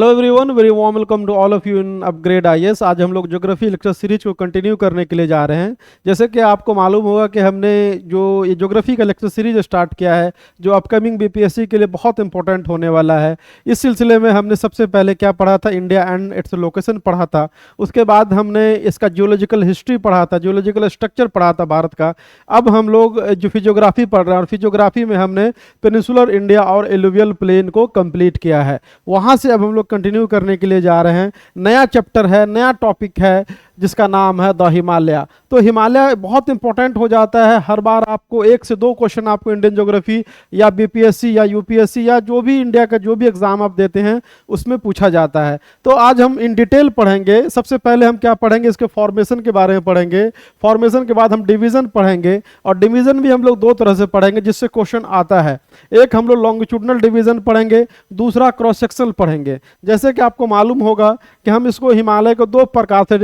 Hello everyone, very warm welcome to all of you in upgrade IAS. आज हम लोग geography lecture series को continue करने के लिए जा रहे हैं। जैसे कि आपको मालूम होगा कि हमने जो ये ज्योग्राफी का लेक्चर सीरीज स्टार्ट किया है, जो अपकमिंग बीपीएससी के लिए बहुत इंपॉर्टेंट होने वाला है। इस सिलसिले में हमने सबसे पहले क्या पढ़ा था, इंडिया एंड इट्स लोकेशन पढ़ा था। उसके बाद हमने इसका जियोलॉजिकल हिस्ट्री पढ़ा था, जियोलॉजिकल स्ट्रक्चर पढ़ा था भारत का। अब हम लोग जो फिजियोग्राफी पढ़ रहे हैं, और फिजियोग्राफी में हमने पेनिनसुलर इंडिया और एलुवियल प्लेन को कंप्लीट किया है। वहाँ से अब हम लोग कंटिन्यू करने के लिए जा रहे हैं। नया चैप्टर है, नया टॉपिक है, जिसका नाम है द हिमालय। तो हिमालय बहुत इंपॉर्टेंट हो जाता है। हर बार आपको 1 से 2 क्वेश्चन आपको इंडियन ज्योग्राफी या बीपीएससी या यूपीएससी या जो भी इंडिया का जो भी एग्जाम आप देते हैं उसमें पूछा जाता है। तो आज हम इन डिटेल पढ़ेंगे। सबसे पहले हम क्या पढ़ेंगे, इसके फॉर्मेशन के बारे में पढ़ेंगे। फॉर्मेशन के बाद हम डिवीजन पढ़ेंगे, और डिवीजन भी हम लोग 2 तरह से पढ़ेंगे जिससे क्वेश्चन आता है। एक हम लोग लॉन्गिट्यूडनल डिवीजन पढ़ेंगे, दूसरा क्रॉस सेक्शनल पढ़ेंगे। जैसे कि आपको मालूम होगा कि हम इसको हिमालय को 2 प्रकार से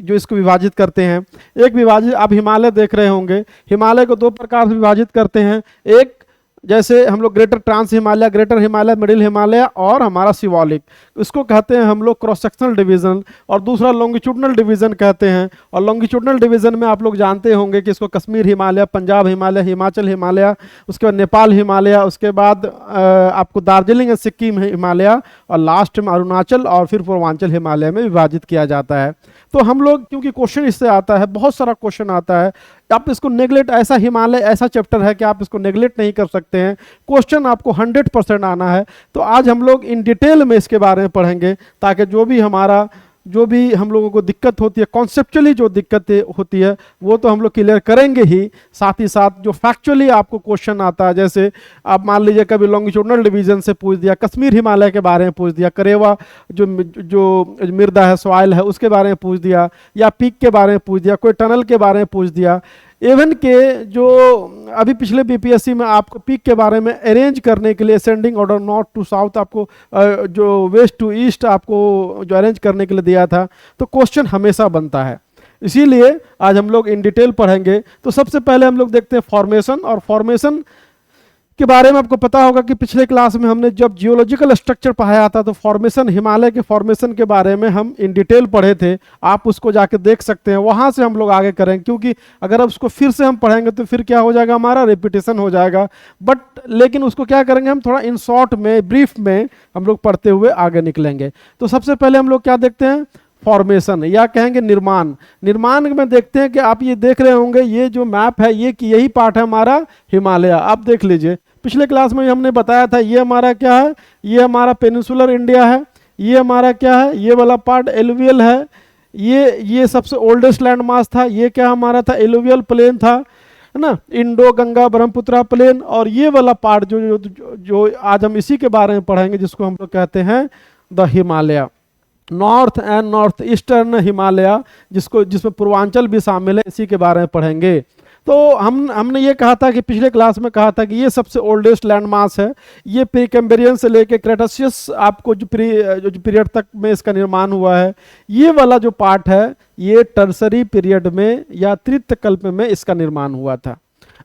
जो इसको विभाजित करते हैं। एक विभाजित, आप हिमालय देख रहे होंगे, हिमालय को 2 प्रकार से विभाजित करते हैं। एक जैसे हम लोग greater trans Himalaya, greater Himalaya, middle Himalaya और हमारा सिवालिक, इसको कहते हैं हम लोग क्रॉस सेक्शनल डिवीजन। और दूसरा लॉन्गिट्यूडनल डिवीजन कहते हैं। और लॉन्गिट्यूडनल डिवीजन में आप लोग जानते होंगे कि इसको कश्मीर हिमालय, पंजाब हिमालय, हिमाचल हिमालय, उसके बाद नेपाल हिमालय, उसके बाद आपको दार्जिलिंग और सिक्किम हिमालय, और लास्ट में अरुणाचल और फिर पूर्वांचल हिमालय में विभाजित किया जाता है। तो हम लोग, क्योंकि क्वेश्चन इससे आता है, बहुत सारा क्वेश्चन आता है, आप इसको नेगलेक्ट, ऐसा हिमालय ऐसा चैप्टर है कि आप इसको नेगलेक्ट नहीं कर सकते हैं। क्वेश्चन आपको 100% आना है। तो आज हम लोग इन डिटेल में इसके बारे में पढ़ेंगे, ताकि जो भी हम लोगों को दिक्कत होती है, कॉन्सेप्चुअली जो दिक्कत होती है वो तो हम लोग क्लियर करेंगे ही, साथ ही साथ जो फैक्चुअली आपको क्वेश्चन आता है, जैसे आप मान लीजिए कभी लॉन्गिट्यूडनल डिवीजन से पूछ दिया, कश्मीर हिमालय के बारे में पूछ दिया, करेवा जो मृदा है, सॉइल है, उसके बारे में पूछ दिया, या पीक के बारे में पूछ दिया, कोई टनल के बारे में पूछ दिया। इवन के जो अभी पिछले बीपीएससी में आपको पीक के बारे में अरेंज करने के लिए ascending order north to south, आपको जो वेस्ट टू ईस्ट आपको जो अरेंज करने के लिए दिया था, तो क्वेश्चन हमेशा बनता है। इसीलिए आज हम लोग इन डिटेल पढ़ेंगे। तो सबसे पहले हम लोग देखते हैं फॉर्मेशन। और फॉर्मेशन के बारे में आपको पता होगा कि पिछले क्लास में हमने जब जियोलॉजिकल स्ट्रक्चर पढ़ाया था, तो फॉर्मेशन, हिमालय के फॉर्मेशन के बारे में हम इन डिटेल पढ़े थे। आप उसको जाके देख सकते हैं, वहाँ से हम लोग आगे करेंगे, क्योंकि अगर अब उसको फिर से हम पढ़ेंगे तो फिर क्या हो जाएगा, हमारा रिपीटेशन हो जाएगा। लेकिन उसको क्या करेंगे, हम थोड़ा इन शॉर्ट में, ब्रीफ में हम लोग पढ़ते हुए आगे निकलेंगे। तो सबसे पहले हम लोग क्या देखते हैं, फॉर्मेशन, या कहेंगे निर्माण। निर्माण में देखते हैं कि आप ये देख रहे होंगे, ये जो मैप है, ये कि यही पार्ट है हमारा हिमालय। आप देख लीजिए, पिछले क्लास में हमने बताया था, ये हमारा क्या है, ये हमारा पेनिनसुलर इंडिया है, ये हमारा क्या है, ये वाला पार्ट एलुवियल है, ये सबसे ओल्डेस्ट लैंड मास था, ये क्या हमारा था, एलुवियल प्लेन था, है ना, इंडो गंगा ब्रह्मपुत्रा प्लेन। और ये वाला पार्ट जो आज हम इसी के बारे में पढ़ेंगे, जिसको हम लोग कहते हैं the Himalaya, north and north eastern Himalaya, जिसमें पूर्वांचल भी शामिल है, इसी के बारे में पढ़ेंगे। तो हमने ये कहा था कि पिछले क्लास में कहा था कि ये सबसे ओल्डेस्ट लैंड मास है। ये प्री कैम्ब्रियन से लेके क्रेटासियस आपको जो पीरियड तक में इसका निर्माण हुआ है। ये वाला जो पार्ट है, ये टर्सरी पीरियड में या तृतीय कल्प में इसका निर्माण हुआ था।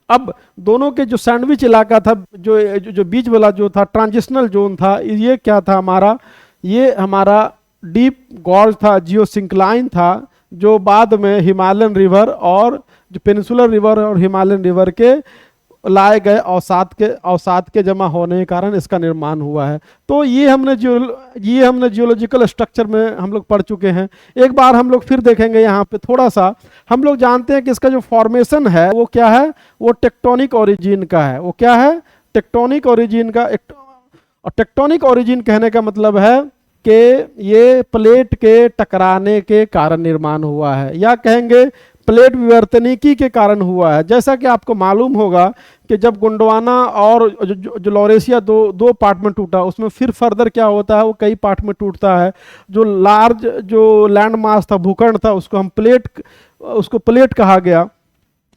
अब दोनों के जो सैंडविच इलाका था, जो बीच वाला जो था, ट्रांजिशनल जोन था, ये क्या था हमारा, ये हमारा डीप गॉर्ज था, जियोसिंक्लाइन था, जो बाद में हिमालयन रिवर और जो पेनिनसुलर रिवर और हिमालयन रिवर के लाए गए अवसाद के जमा होने के कारण इसका निर्माण हुआ है। तो ये हमने जियोलॉजिकल स्ट्रक्चर में हम लोग पढ़ चुके हैं। एक बार हम लोग फिर देखेंगे यहाँ पे थोड़ा सा। हम लोग जानते हैं कि इसका जो फॉर्मेशन है वो क्या है, वो टेक्टोनिक ओरिजिन का है। वो क्या है, टेक्टोनिक ओरिजिन का। और टेक्टोनिक ओरिजिन कहने का मतलब है कि ये प्लेट के टकराने के कारण निर्माण हुआ है, या कहेंगे प्लेट विवर्तनिकी के कारण हुआ है। जैसा कि आपको मालूम होगा कि जब गोंडवाना और जो लॉरेशिया दो पार्ट में टूटा, उसमें फिर फर्दर क्या होता है, वो कई पार्ट में टूटता है। जो लार्ज जो लैंड मास था, भूखंड था, उसको प्लेट कहा गया।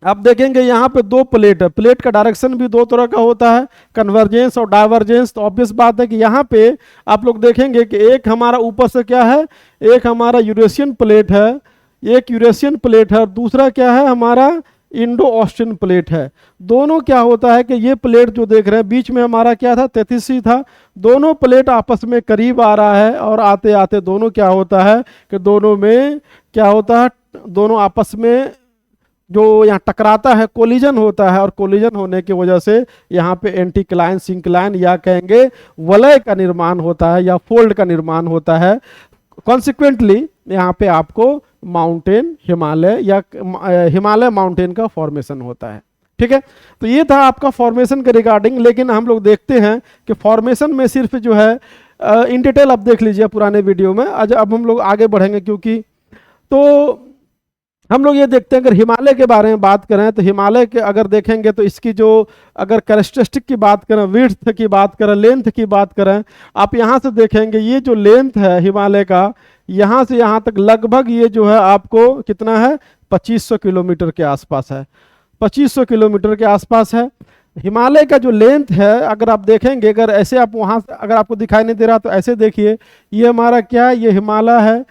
आप देखेंगे यहाँ पे 2 प्लेट है। प्लेट का डायरेक्शन भी 2 तरह का होता है, कन्वर्जेंस और डाइवर्जेंस। तो ऑब्वियस बात है कि यहाँ पे आप लोग देखेंगे कि एक हमारा ऊपर से क्या है, एक हमारा यूरेशियन प्लेट है, एक यूरेशियन प्लेट है, और दूसरा क्या है, हमारा इंडो ऑस्ट्रियन प्लेट है। दोनों क्या होता है कि ये प्लेट जो देख रहे हैं, बीच में हमारा क्या था, 33 था, दोनों प्लेट आपस में करीब आ रहा है और आते आते दोनों क्या होता है कि दोनों में क्या होता है, दोनों आपस में जो यहाँ टकराता है, कोलिजन होता है, और कोलिजन होने की वजह से यहाँ पे एंटीक्लाइन सिंक्लाइन या कहेंगे वलय का निर्माण होता है या फोल्ड का निर्माण होता है। कॉन्सिक्वेंटली यहाँ पे आपको माउंटेन हिमालय या हिमालय माउंटेन का फॉर्मेशन होता है। ठीक है, तो ये था आपका फॉर्मेशन के रिगार्डिंग। लेकिन हम लोग देखते हैं कि फॉर्मेशन में सिर्फ जो है इन डिटेल आप देख लीजिए पुराने वीडियो में। आज अब हम लोग आगे बढ़ेंगे, क्योंकि तो हम लोग ये देखते हैं अगर हिमालय के बारे में बात करें तो हिमालय के अगर देखेंगे तो इसकी जो अगर कैरेक्टरिस्टिक की बात करें, विड्थ की बात करें, लेंथ की बात करें, आप यहाँ से देखेंगे ये जो लेंथ है हिमालय का, यहाँ से यहाँ तक लगभग ये जो है आपको कितना है, 2500 किलोमीटर के आसपास है। 2500 किलोमीटर के आसपास है हिमालय का जो लेंथ है। अगर आप देखेंगे, अगर ऐसे आप वहाँ से अगर आपको दिखाई नहीं दे रहा तो ऐसे देखिए, ये हमारा क्या है, ये हिमालय है,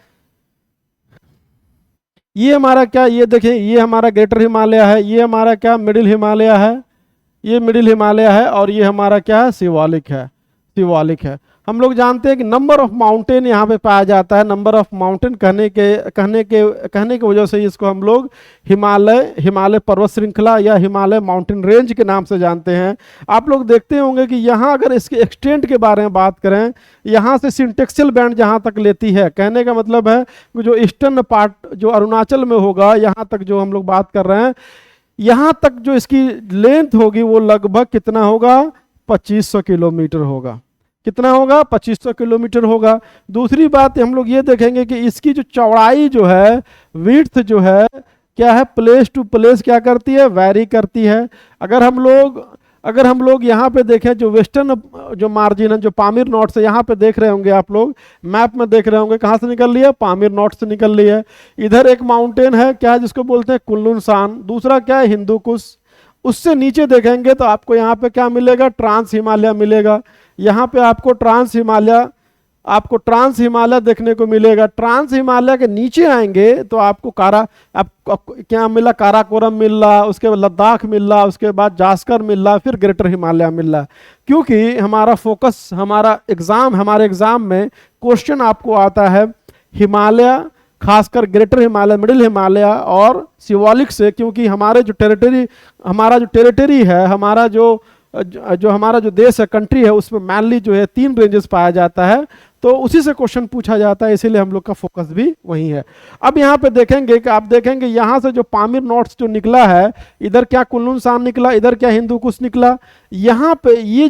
ये हमारा क्या, ये देखिए ये हमारा ग्रेटर हिमालय है, ये हमारा क्या मिडिल हिमालय है, ये मिडिल हिमालय है, और ये हमारा क्या है, शिवालिक है, शिवालिक है। हम लोग जानते हैं कि नंबर ऑफ माउंटेन यहाँ पे पाया जाता है। नंबर ऑफ माउंटेन कहने की वजह से इसको हम लोग हिमालय पर्वत श्रृंखला या हिमालय माउंटेन रेंज के नाम से जानते हैं। आप लोग देखते होंगे कि यहाँ अगर इसके एक्सटेंट के बारे में बात करें, यहाँ से सिंटेक्सियल बैंड जहाँ तक लेती है, कहने का मतलब है कि जो ईस्टर्न पार्ट जो अरुणाचल में होगा, यहाँ तक जो हम लोग बात कर रहे हैं, यहाँ तक जो इसकी लेंथ होगी वो लगभग कितना होगा, 2500 किलोमीटर होगा। कितना होगा, 2500 किलोमीटर होगा। दूसरी बात हम लोग ये देखेंगे कि इसकी जो चौड़ाई जो है, विड्थ जो है, क्या है, प्लेस टू प्लेस क्या करती है, वैरी करती है। अगर हम लोग यहाँ पे देखें, जो वेस्टर्न जो मार्जिन है, जो पामीर नॉट से यहाँ पे देख रहे होंगे आप लोग, मैप में देख रहे होंगे, कहाँ से निकल रही है, पामीर नॉट से निकल रही है। इधर एक माउंटेन है क्या है, जिसको बोलते हैं कुल्लू सान, दूसरा क्या है, हिंदू कुश। उससे नीचे देखेंगे तो आपको यहाँ पे क्या मिलेगा, ट्रांस हिमालय मिलेगा। यहाँ पे आपको ट्रांस हिमालय देखने को मिलेगा। ट्रांस हिमालय के नीचे आएंगे तो आपको क्या मिला, काराकोरम मिल रहा, उसके बाद लद्दाख मिल रहा, उसके बाद जास्कर मिल रहा, फिर ग्रेटर हिमालय मिल रहा। क्योंकि हमारा फोकस, हमारे एग्जाम में क्वेश्चन आपको आता है हिमालय, खासकर ग्रेटर हिमालय, मिडिल हिमालय और शिवालिक से। क्योंकि हमारा जो टेरिटरी है, हमारा जो देश है, कंट्री है, उसमें मैनली जो है 3 रेंजेस पाया जाता है, तो उसी से क्वेश्चन पूछा जाता है, इसीलिए हम लोग का फोकस भी वही है। अब यहाँ पे देखेंगे कि आप देखेंगे यहाँ से जो पामीर नॉट्स जो निकला है, इधर क्या कुल्लू सान निकला, इधर क्या हिंदू कुश निकला। यहाँ पे ये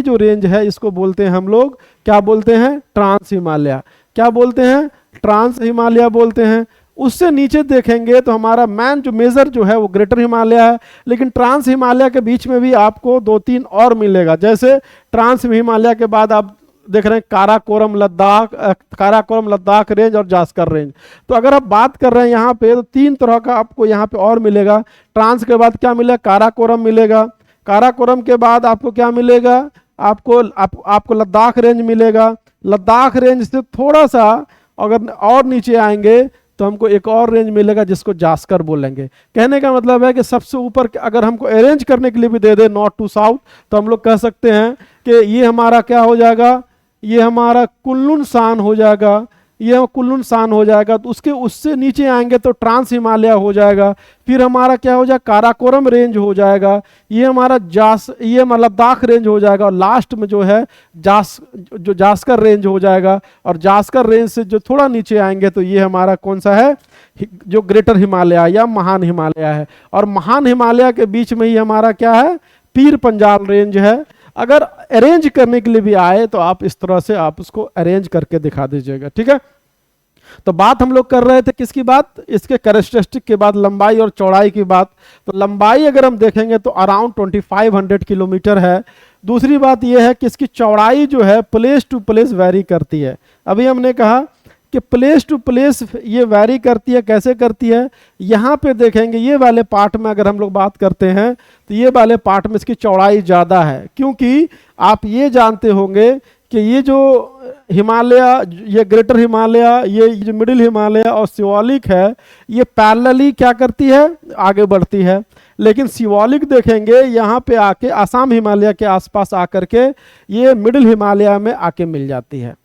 जो रेंज है, इसको बोलते हैं हम लोग, क्या बोलते हैं, ट्रांस हिमालय। क्या बोलते हैं, ट्रांस हिमालय बोलते हैं। उससे नीचे देखेंगे तो हमारा मेजर जो है वो ग्रेटर हिमालय है, लेकिन ट्रांस हिमालय के बीच में भी आपको 2-3 और मिलेगा। जैसे ट्रांस हिमालय के बाद आप देख रहे हैं काराकोरम लद्दाख रेंज और जास्कर रेंज। तो अगर आप बात कर रहे हैं यहाँ पे, तो 3 तरह का आपको यहाँ पे और मिलेगा। ट्रांस के बाद क्या मिलेगा, काराकोरम मिलेगा। काराकोरम के बाद आपको क्या मिलेगा, आपको लद्दाख रेंज मिलेगा। लद्दाख रेंज से थोड़ा सा अगर और नीचे आएंगे तो हमको एक और रेंज मिलेगा, जिसको जास्कर बोलेंगे। कहने का मतलब है कि सबसे ऊपर अगर हमको अरेंज करने के लिए भी दे दे नॉर्थ टू साउथ, तो हम लोग कह सकते हैं कि ये हमारा क्या हो जाएगा, ये हमारा कुल्लू सान हो जाएगा, ये कुल्लू सान हो जाएगा। तो उससे नीचे आएंगे तो ट्रांस हिमालय हो जाएगा। फिर हमारा क्या हो जाएगा, काराकोरम रेंज हो जाएगा, ये हमारा लद्दाख रेंज हो जाएगा, और लास्ट में जो है जास्कर रेंज हो जाएगा। और जास्कर रेंज से जो थोड़ा नीचे आएंगे तो ये हमारा कौन सा है, जो ग्रेटर हिमालय या महान हिमालय है। और महान हिमालय के बीच में ही हमारा क्या है, पीर पंजाल रेंज है। अगर अरेंज करने के लिए भी आए तो आप इस तरह से आप उसको अरेंज करके दिखा दीजिएगा। ठीक है, तो बात हम लोग कर रहे थे किसकी बात, इसके कैरेक्टरिस्टिक के बाद लंबाई और चौड़ाई की बात। तो लंबाई अगर हम देखेंगे तो अराउंड 2500 किलोमीटर है। दूसरी बात यह है कि इसकी चौड़ाई जो है प्लेस टू प्लेस वैरी करती है। अभी हमने कहा कि प्लेस टू प्लेस ये वैरी करती है। कैसे करती है, यहाँ पे देखेंगे ये वाले पार्ट में अगर हम लोग बात करते हैं तो ये वाले पार्ट में इसकी चौड़ाई ज़्यादा है। क्योंकि आप ये जानते होंगे कि ये जो हिमालय, ये ग्रेटर हिमालय, ये जो मिडिल हिमालय और शिवालिक है, ये पैरेलली क्या करती है, आगे बढ़ती है। लेकिन सिवालिक देखेंगे यहाँ पे आके आसाम हिमालय के आसपास आकर के ये मिडिल हिमालय में आके मिल जाती है,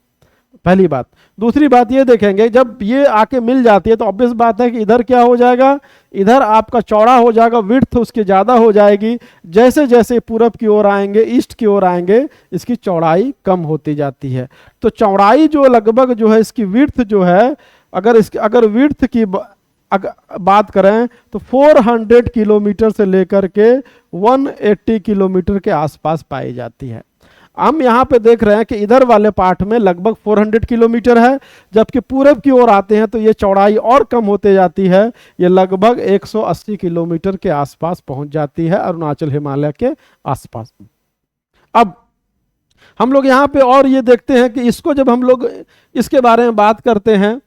पहली बात। दूसरी बात ये देखेंगे जब ये आके मिल जाती है तो ऑब्वियस बात है कि इधर क्या हो जाएगा, इधर आपका चौड़ा हो जाएगा, विड्थ उसकी ज़्यादा हो जाएगी। जैसे जैसे पूरब की ओर आएंगे, ईस्ट की ओर आएंगे, इसकी चौड़ाई कम होती जाती है। तो चौड़ाई जो लगभग जो है इसकी विड्थ जो है, अगर विड्थ की बात करें तो 400 किलोमीटर से लेकर के 180 किलोमीटर के आसपास पाई जाती है। हम यहाँ पे देख रहे हैं कि इधर वाले पार्ट में लगभग 400 किलोमीटर है, जबकि पूरब की ओर आते हैं तो ये चौड़ाई और कम होते जाती है, ये लगभग 180 किलोमीटर के आसपास पहुंच जाती है अरुणाचल हिमालय के आसपास। अब हम लोग यहाँ पे और ये देखते हैं कि इसको जब हम लोग इसके बारे में बात करते हैं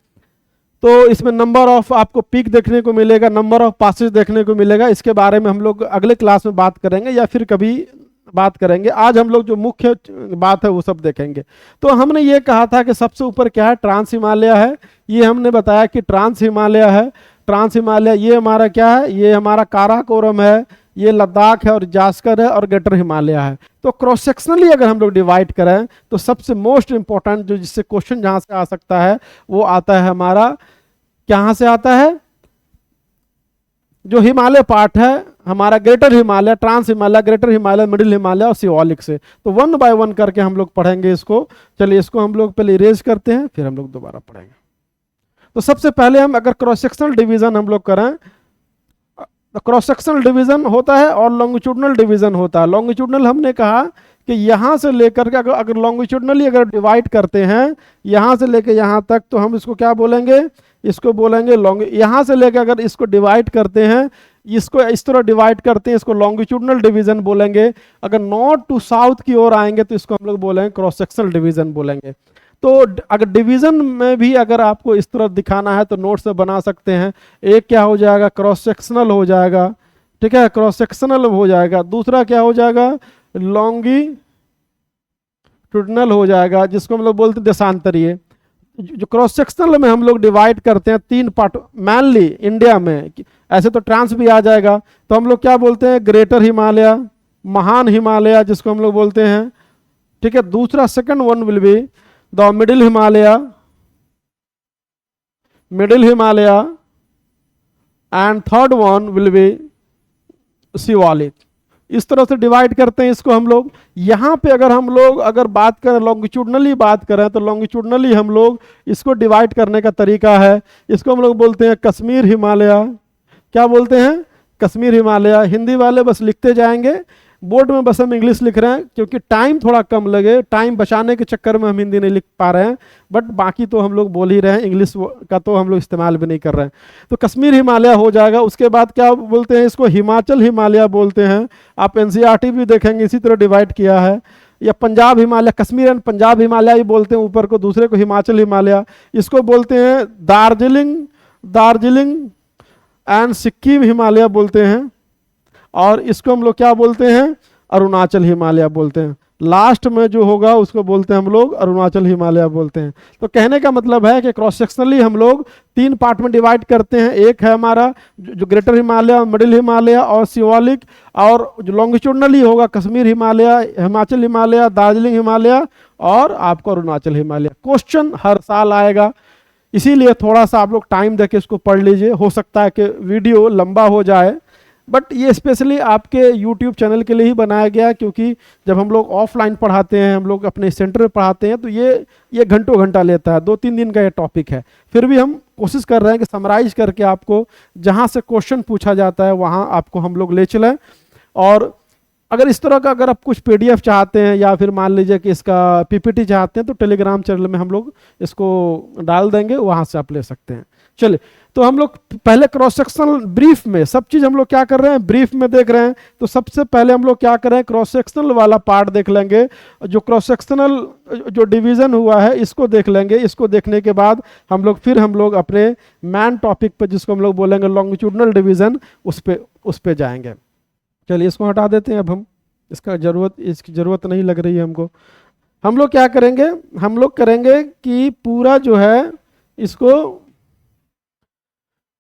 तो इसमें नंबर ऑफ आपको पीक देखने को मिलेगा, नंबर ऑफ पासेज देखने को मिलेगा। इसके बारे में हम लोग अगले क्लास में बात करेंगे या फिर कभी बात करेंगे। आज हम लोग जो मुख्य बात है वो सब देखेंगे। तो हमने ये कहा था कि सबसे ऊपर क्या है, ट्रांस हिमालय है। ये हमने बताया कि ट्रांस हिमालय है। ट्रांस हिमालय ये हमारा क्या है, ये हमारा काराकोरम है, ये लद्दाख है और जास्कर है और ग्रेटर हिमालय है। तो क्रॉस सेक्शनली अगर हम लोग डिवाइड करें तो सबसे मोस्ट इंपॉर्टेंट जो जिससे क्वेश्चन जहां से आ सकता है वो आता है हमारा, कहां से आता है, जो हिमालय पार्ट है हमारा greater Himalaya, trans Himalaya, greater Himalaya, middle Himalaya और सिवालिक से। तो वन बाय वन करके हम लोग पढ़ेंगे इसको। चलिए इसको हम लोग पहले इरेज करते हैं, फिर हम लोग दोबारा पढ़ेंगे। तो सबसे पहले हम अगर क्रॉस सेक्शनल डिवीजन हम लोग करें, क्रॉस सेक्शनल डिवीजन होता है और लॉन्गिट्यूडनल डिवीजन होता है। लॉन्गिट्यूडनल हमने कहा कि यहां से लेकर के अगर लॉन्गिट्यूडनली अगर डिवाइड करते हैं यहां से लेकर यहां तक, तो हम इसको क्या बोलेंगे, इसको बोलेंगे लॉन्ग। यहां से लेकर अगर इसको डिवाइड करते हैं, इसको इस तरह डिवाइड करते हैं, इसको लॉन्गिट्यूडनल डिवीजन बोलेंगे। अगर नॉर्थ टू साउथ की ओर आएंगे तो इसको हम लोग बोलेंगे क्रॉस सेक्शनल डिवीजन बोलेंगे। तो अगर डिवीजन में भी अगर आपको इस तरह दिखाना है तो नोट से बना सकते हैं। एक क्या हो जाएगा, क्रॉस सेक्शनल हो जाएगा, ठीक है, क्रॉस सेक्शनल हो जाएगा। दूसरा क्या हो जाएगा, लॉन्गिट्यूडनल हो जाएगा, जिसको हम लोग बोलते हैं देशांतरीय। जो क्रॉस सेक्शनल में हम लोग डिवाइड करते हैं तीन पार्ट, मैनली इंडिया में, ऐसे तो ट्रांस भी आ जाएगा, तो हम लोग क्या बोलते हैं, ग्रेटर हिमालय, महान हिमालय जिसको हम लोग बोलते हैं, ठीक है। दूसरा second one will be the middle Himalaya, middle Himalaya, and third one will be Siwalik. इस तरह से डिवाइड करते हैं इसको हम लोग। यहाँ पे अगर हम लोग अगर बात करें लॉन्गिट्यूडनली बात करें तो लॉन्गिट्यूडनली हम लोग इसको डिवाइड करने का तरीका है, इसको हम लोग बोलते हैं कश्मीर हिमालय। क्या बोलते हैं, कश्मीर हिमालय। हिंदी वाले बस लिखते जाएंगे, बोर्ड में बस हम इंग्लिश लिख रहे हैं क्योंकि टाइम थोड़ा कम लगे, टाइम बचाने के चक्कर में हम हिंदी नहीं लिख पा रहे हैं, बट बाकी तो हम लोग बोल ही रहे हैं, इंग्लिश का तो हम लोग इस्तेमाल भी नहीं कर रहे हैं। तो कश्मीर हिमालय हो जाएगा। उसके बाद क्या बोलते हैं, इसको हिमाचल हिमालय बोलते हैं। आप एनसीईआरटी भी देखेंगे इसी तरह डिवाइड किया है। या पंजाब हिमालय, कश्मीर एंड पंजाब हिमालय ही बोलते हैं ऊपर को, दूसरे को हिमाचल हिमालय। इसको बोलते हैं दार्जिलिंग, दार्जिलिंग एंड सिक्किम हिमालय बोलते हैं। और इसको हम लोग क्या बोलते हैं, अरुणाचल हिमालय बोलते हैं। लास्ट में जो होगा उसको बोलते हैं हम लोग अरुणाचल हिमालय बोलते हैं। तो कहने का मतलब है कि क्रॉस सेक्शनली हम लोग तीन पार्ट में डिवाइड करते हैं। एक है हमारा जो ग्रेटर हिमालय, मिडिल हिमालय और सिवालिक, और जो लॉन्गिट्यूडनली होगा कश्मीर हिमालय, हिमाचल हिमालय, दार्जिलिंग हिमालय और आपको अरुणाचल हिमालय। क्वेश्चन हर साल आएगा, इसीलिए थोड़ा सा आप लोग टाइम देके इसको पढ़ लीजिए। हो सकता है कि वीडियो लंबा हो जाए, बट ये स्पेशली आपके YouTube चैनल के लिए ही बनाया गया, क्योंकि जब हम लोग ऑफलाइन पढ़ाते हैं, हम लोग अपने सेंटर में पढ़ाते हैं, तो ये घंटों घंटा लेता है, 2-3 दिन का ये टॉपिक है। फिर भी हम कोशिश कर रहे हैं कि समराइज करके आपको जहाँ से क्वेश्चन पूछा जाता है वहाँ आपको हम लोग ले चलें। और अगर इस तरह का अगर आप कुछ PDF चाहते हैं या फिर मान लीजिए कि इसका PPT चाहते हैं तो टेलीग्राम चैनल में हम लोग इसको डाल देंगे, वहाँ से आप ले सकते हैं। चलिए, तो हम लोग पहले क्रॉस सेक्शनल ब्रीफ में सब चीज़ हम लोग क्या कर रहे हैं, ब्रीफ में देख रहे हैं। तो सबसे पहले हम लोग क्या कर रहे हैं, क्रॉस सेक्शनल वाला पार्ट देख लेंगे। जो क्रॉस सेक्शनल जो डिवीज़न हुआ है इसको देख लेंगे। इसको देखने के बाद हम लोग अपने मैन टॉपिक पर, जिसको हम लोग बोलेंगे लॉन्गिट्यूडनल डिवीज़न, उस पे जाएंगे। चलिए इसको हटा देते हैं। अब हम इसकी ज़रूरत नहीं लग रही है हमको। हम लोग क्या करेंगे, हम लोग करेंगे कि पूरा जो है इसको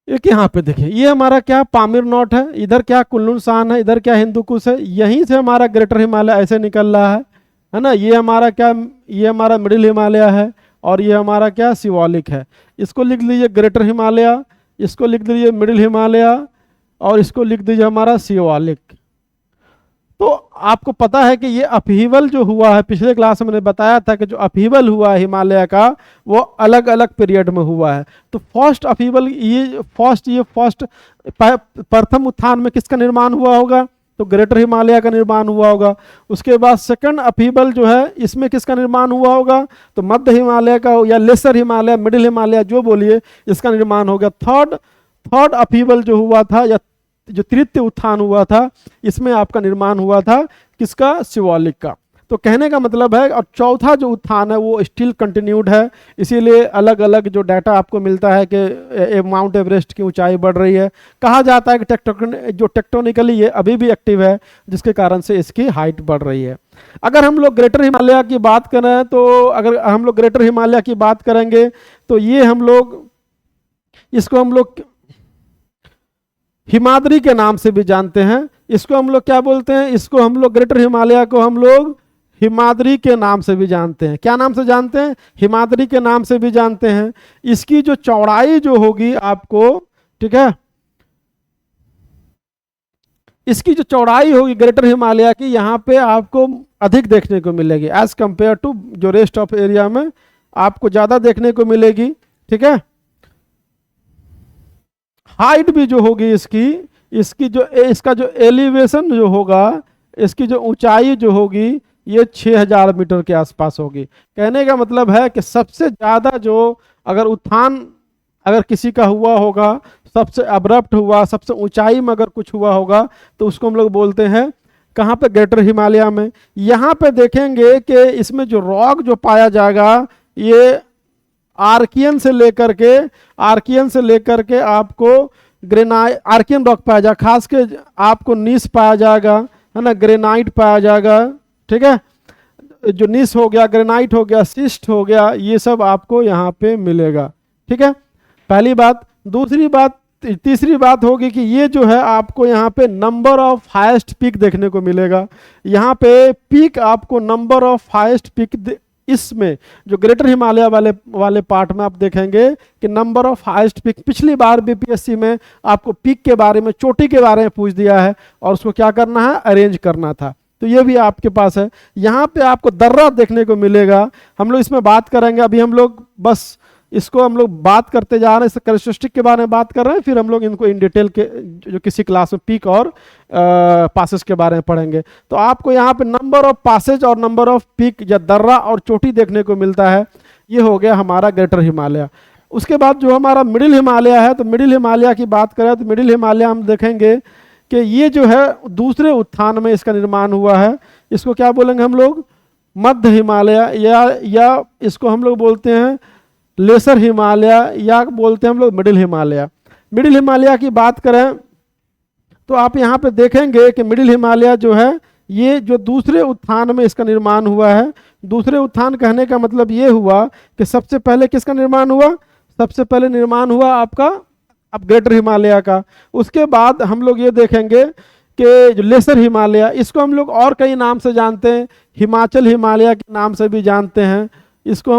एक यहाँ पे देखिए, ये हमारा क्या पामीर नॉट है, इधर क्या कुल्लू शान है, इधर क्या हिंदू कुश है, यहीं से हमारा ग्रेटर हिमालय ऐसे निकल रहा है ना। ये हमारा क्या, ये हमारा मिडिल हिमालय है, और ये हमारा क्या शिवालिक है। इसको लिख लीजिए ग्रेटर हिमालय, इसको लिख दीजिए मिडिल हिमालय, और इसको लिख दीजिए हमारा शिवालिक। तो आपको पता है कि ये अपहीवल जो हुआ है, पिछले क्लास में मैंने बताया था कि जो अपहीवल हुआ है हिमालय का, वो अलग अलग पीरियड में हुआ है। तो फर्स्ट अपहीवल, ये फर्स्ट प्रथम उत्थान में किसका निर्माण हुआ होगा, तो ग्रेटर हिमालय का निर्माण हुआ होगा। उसके बाद सेकंड अपहीवल जो है, इसमें किसका निर्माण हुआ होगा, तो मध्य हिमालय का या लेसर हिमालय, मिडिल हिमालय जो बोलिए, इसका निर्माण हो गया। थर्ड अपहीवल जो हुआ था, या जो तृतीय उत्थान हुआ था, इसमें आपका निर्माण हुआ था किसका, शिवालिक का। तो कहने का मतलब है, और चौथा जो उत्थान है वो स्टिल कंटिन्यूड है। इसीलिए अलग अलग जो डाटा आपको मिलता है कि माउंट एवरेस्ट की ऊंचाई बढ़ रही है। कहा जाता है कि जो टेक्टोनिकली ये अभी भी एक्टिव है, जिसके कारण से इसकी हाइट बढ़ रही है। अगर हम लोग ग्रेटर हिमालय की बात करें, तो अगर हम लोग ग्रेटर हिमालय की बात करेंगे, तो ये हम लोग, इसको हम लोग हिमाद्री के नाम से भी जानते हैं। इसको हम लोग क्या बोलते हैं, इसको हम लोग ग्रेटर हिमालय को हम लोग हिमाद्री के नाम से भी जानते हैं। क्या नाम से जानते हैं, हिमाद्री के नाम से भी जानते हैं। इसकी जो चौड़ाई जो होगी आपको, ठीक है, इसकी जो चौड़ाई होगी ग्रेटर हिमालय की, यहाँ पे आपको अधिक देखने को मिलेगी एज कंपेयर टू जो रेस्ट ऑफ एरिया में आपको ज्यादा देखने को मिलेगी। ठीक है, हाइट भी जो होगी इसकी जो इसका जो एलिवेशन जो होगा, इसकी जो ऊंचाई जो होगी, ये 6000 मीटर के आसपास होगी। कहने का मतलब है कि सबसे ज़्यादा जो अगर उत्थान अगर किसी का हुआ होगा, सबसे अब्रप्ट हुआ, सबसे ऊंचाई में अगर कुछ हुआ होगा, तो उसको हम लोग बोलते हैं कहाँ पे, ग्रेटर हिमालय में। यहाँ पे देखेंगे कि इसमें जो रॉक जो पाया जाएगा, ये आर्कियन से लेकर के आपको ग्रेनाइट, आर्कियन रॉक पाया जाएगा, खास के आपको नीस पाया जाएगा, है ना, ग्रेनाइट पाया जाएगा। ठीक है, जो नीस हो गया, ग्रेनाइट हो गया, सिस्ट हो गया, ये सब आपको यहाँ पे मिलेगा। ठीक है, पहली बात। दूसरी बात, तीसरी बात होगी कि ये जो है आपको यहाँ पे नंबर ऑफ हाईएस्ट पीक देखने को मिलेगा। यहाँ पे पीक आपको नंबर ऑफ हाईएस्ट पीक, इसमें जो ग्रेटर हिमालय वाले पार्ट में आप देखेंगे कि नंबर ऑफ हाईएस्ट पीक, पिछली बार बीपीएससी में आपको पीक के बारे में, चोटी के बारे में पूछ दिया है, और उसको क्या करना है, अरेंज करना था। तो ये भी आपके पास है। यहाँ पे आपको दर्रा देखने को मिलेगा। हम लोग इसमें बात करेंगे, अभी हम लोग बस इसको हम लोग बात करते जा रहे हैं, इससे कैरेक्टरिस्टिक के बारे में बात कर रहे हैं, फिर हम लोग इनको इन डिटेल के जो किसी क्लास में पीक और पासेज के बारे में पढ़ेंगे। तो आपको यहाँ पे नंबर ऑफ पासेज और नंबर ऑफ पीक या दर्रा और चोटी देखने को मिलता है। ये हो गया हमारा ग्रेटर हिमालय। उसके बाद जो हमारा मिडिल हिमालय है, तो मिडिल हिमालय की बात करें तो मिडिल हिमालय हम देखेंगे कि ये जो है दूसरे उत्थान में इसका निर्माण हुआ है। इसको क्या बोलेंगे हम लोग, मध्य हिमालय, या इसको हम लोग बोलते हैं लेसर हिमालय, या बोलते हैं हम लोग मिडिल हिमालय। मिडिल हिमालय की बात करें तो आप यहाँ पे देखेंगे कि मिडिल हिमालय जो है, ये जो दूसरे उत्थान में इसका निर्माण हुआ है। दूसरे उत्थान कहने का मतलब ये हुआ कि सबसे पहले किसका निर्माण हुआ, सबसे पहले निर्माण हुआ आपका अब ग्रेटर हिमालय का। उसके बाद हम लोग ये देखेंगे कि जो लेसर हिमालय, इसको हम लोग और कई नाम से जानते हैं, हिमाचल हिमालय के नाम से भी जानते हैं, इसको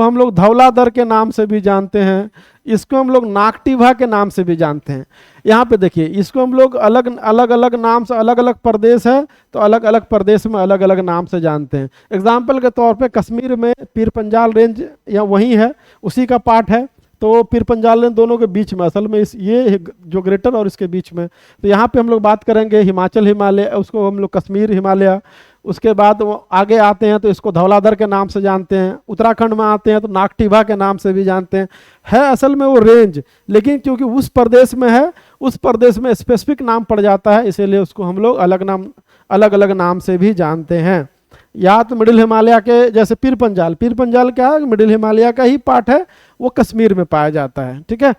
हम लोग धौलाधर के नाम से भी जानते हैं, इसको हम लोग नागटिभा के नाम से भी जानते हैं। यहाँ पे देखिए, इसको हम लोग अलग अलग नाम से, अलग अलग प्रदेश है तो अलग अलग प्रदेश में अलग अलग नाम से जानते हैं। एग्जाम्पल के तौर पे कश्मीर में पीर पंजाल रेंज या वही है, उसी का पार्ट है। तो पीर पंजाल रेंज दोनों के बीच में, असल में ये जो ग्रेटर और इसके बीच में, तो यहाँ पे हम लोग बात करेंगे हिमाचल हिमालय, उसको हम लोग कश्मीर हिमालय। उसके बाद वो आगे आते हैं तो इसको धौलाधर के नाम से जानते हैं। उत्तराखंड में आते हैं तो नागटिभा के नाम से भी जानते हैं। है असल में वो रेंज, लेकिन क्योंकि उस प्रदेश में है, उस प्रदेश में स्पेसिफिक नाम पड़ जाता है, इसीलिए उसको हम लोग अलग अलग नाम से भी जानते हैं। या तो मिडिल हिमालय के जैसे पीर पंजाल क्या है, मिडिल हिमालय का ही पार्ट है, वो कश्मीर में पाया जाता है। ठीक है,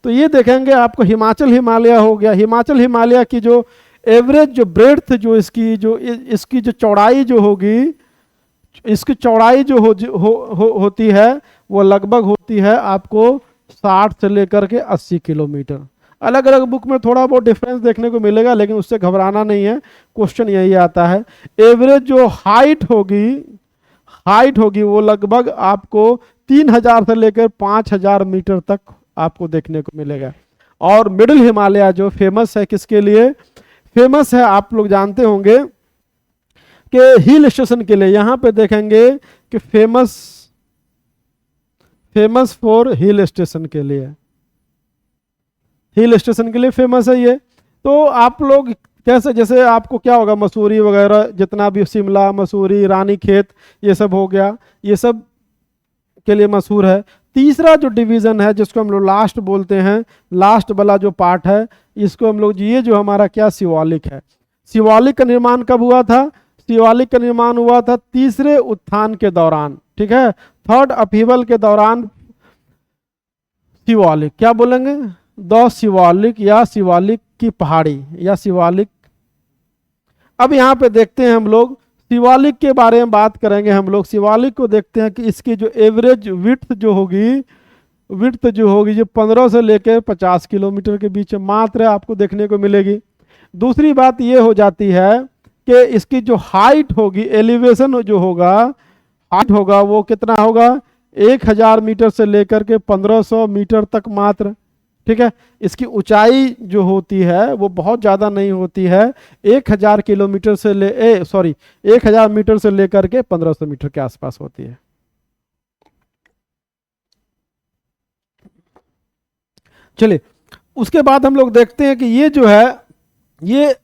तो ये देखेंगे आपको हिमाचल हिमालय हो गया। हिमाचल हिमालय की जो एवरेज जो ब्रेड्थ जो इसकी जो चौड़ाई जो होगी, इसकी चौड़ाई जो होती है वो लगभग होती है आपको 60 से लेकर के 80 किलोमीटर। अलग अलग बुक में थोड़ा बहुत डिफरेंस देखने को मिलेगा, लेकिन उससे घबराना नहीं है, क्वेश्चन यही आता है। एवरेज जो हाइट होगी वो लगभग आपको 3000 से लेकर 5000 मीटर तक आपको देखने को मिलेगा। और मिडिल हिमालय जो फेमस है, किसके लिए फेमस है आप लोग जानते होंगे कि हिल स्टेशन के लिए। यहां पे देखेंगे कि फेमस फॉर हिल स्टेशन के लिए, हिल स्टेशन के लिए फेमस है ये। तो आप लोग कैसे, जैसे आपको क्या होगा, मसूरी वगैरह जितना भी, शिमला, मसूरी, रानीखेत, ये सब हो गया, ये सब के लिए मशहूर है। तीसरा जो डिवीजन है जिसको हम लोग लास्ट बोलते हैं, लास्ट वाला जो पार्ट है, इसको हम लोग, ये जो हमारा क्या शिवालिक है। शिवालिक का निर्माण कब हुआ था? शिवालिक का निर्माण हुआ था तीसरे उत्थान के दौरान, ठीक है, थर्ड अपहीवल के दौरान। शिवालिक क्या बोलेंगे? द शिवालिक या शिवालिक की पहाड़ी या शिवालिक। अब यहाँ पे देखते हैं हम लोग शिवालिक के बारे में बात करेंगे। हम लोग शिवालिक को देखते हैं कि इसकी जो एवरेज विड्थ जो होगी जो 15 से लेकर 50 किलोमीटर के बीच मात्र आपको देखने को मिलेगी। दूसरी बात ये हो जाती है कि इसकी जो हाइट होगी, एलिवेशन जो होगा, हाइट होगा वो कितना होगा? 1000 मीटर से लेकर के 1500 मीटर तक मात्र, ठीक है। इसकी ऊंचाई जो होती है वो बहुत ज़्यादा नहीं होती है, 1000 किलोमीटर से 1000 मीटर से लेकर के 1500 मीटर के आसपास होती है। चलिए, उसके बाद हम लोग देखते हैं कि ये जो है, ये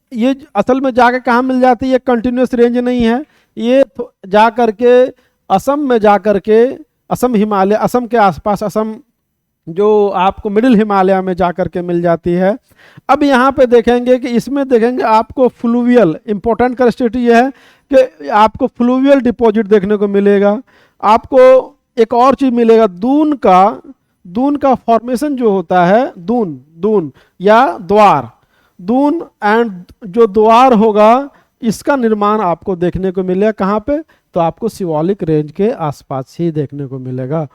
असल में जाके कहाँ मिल जाती है? कंटिन्यूस रेंज नहीं है, ये जा करके असम में जा करके, असम हिमालय, असम के आसपास, असम जो आपको मिडिल हिमालय में जाकर के मिल जाती है। अब यहाँ पे देखेंगे कि इसमें देखेंगे आपको फ्लूवियल, इंपॉर्टेंट कैरेक्टरिस्टिक ये है कि आपको फ्लूवियल डिपॉजिट देखने को मिलेगा। आपको एक और चीज मिलेगा, दून का फॉर्मेशन जो होता है, दून या द्वार, दून एंड जो द्वार होगा, इसका निर्माण आपको देखने को मिलेगा कहाँ पे? तो आपको शिवालिक रेंज के आसपास ही देखने को मिलेगा।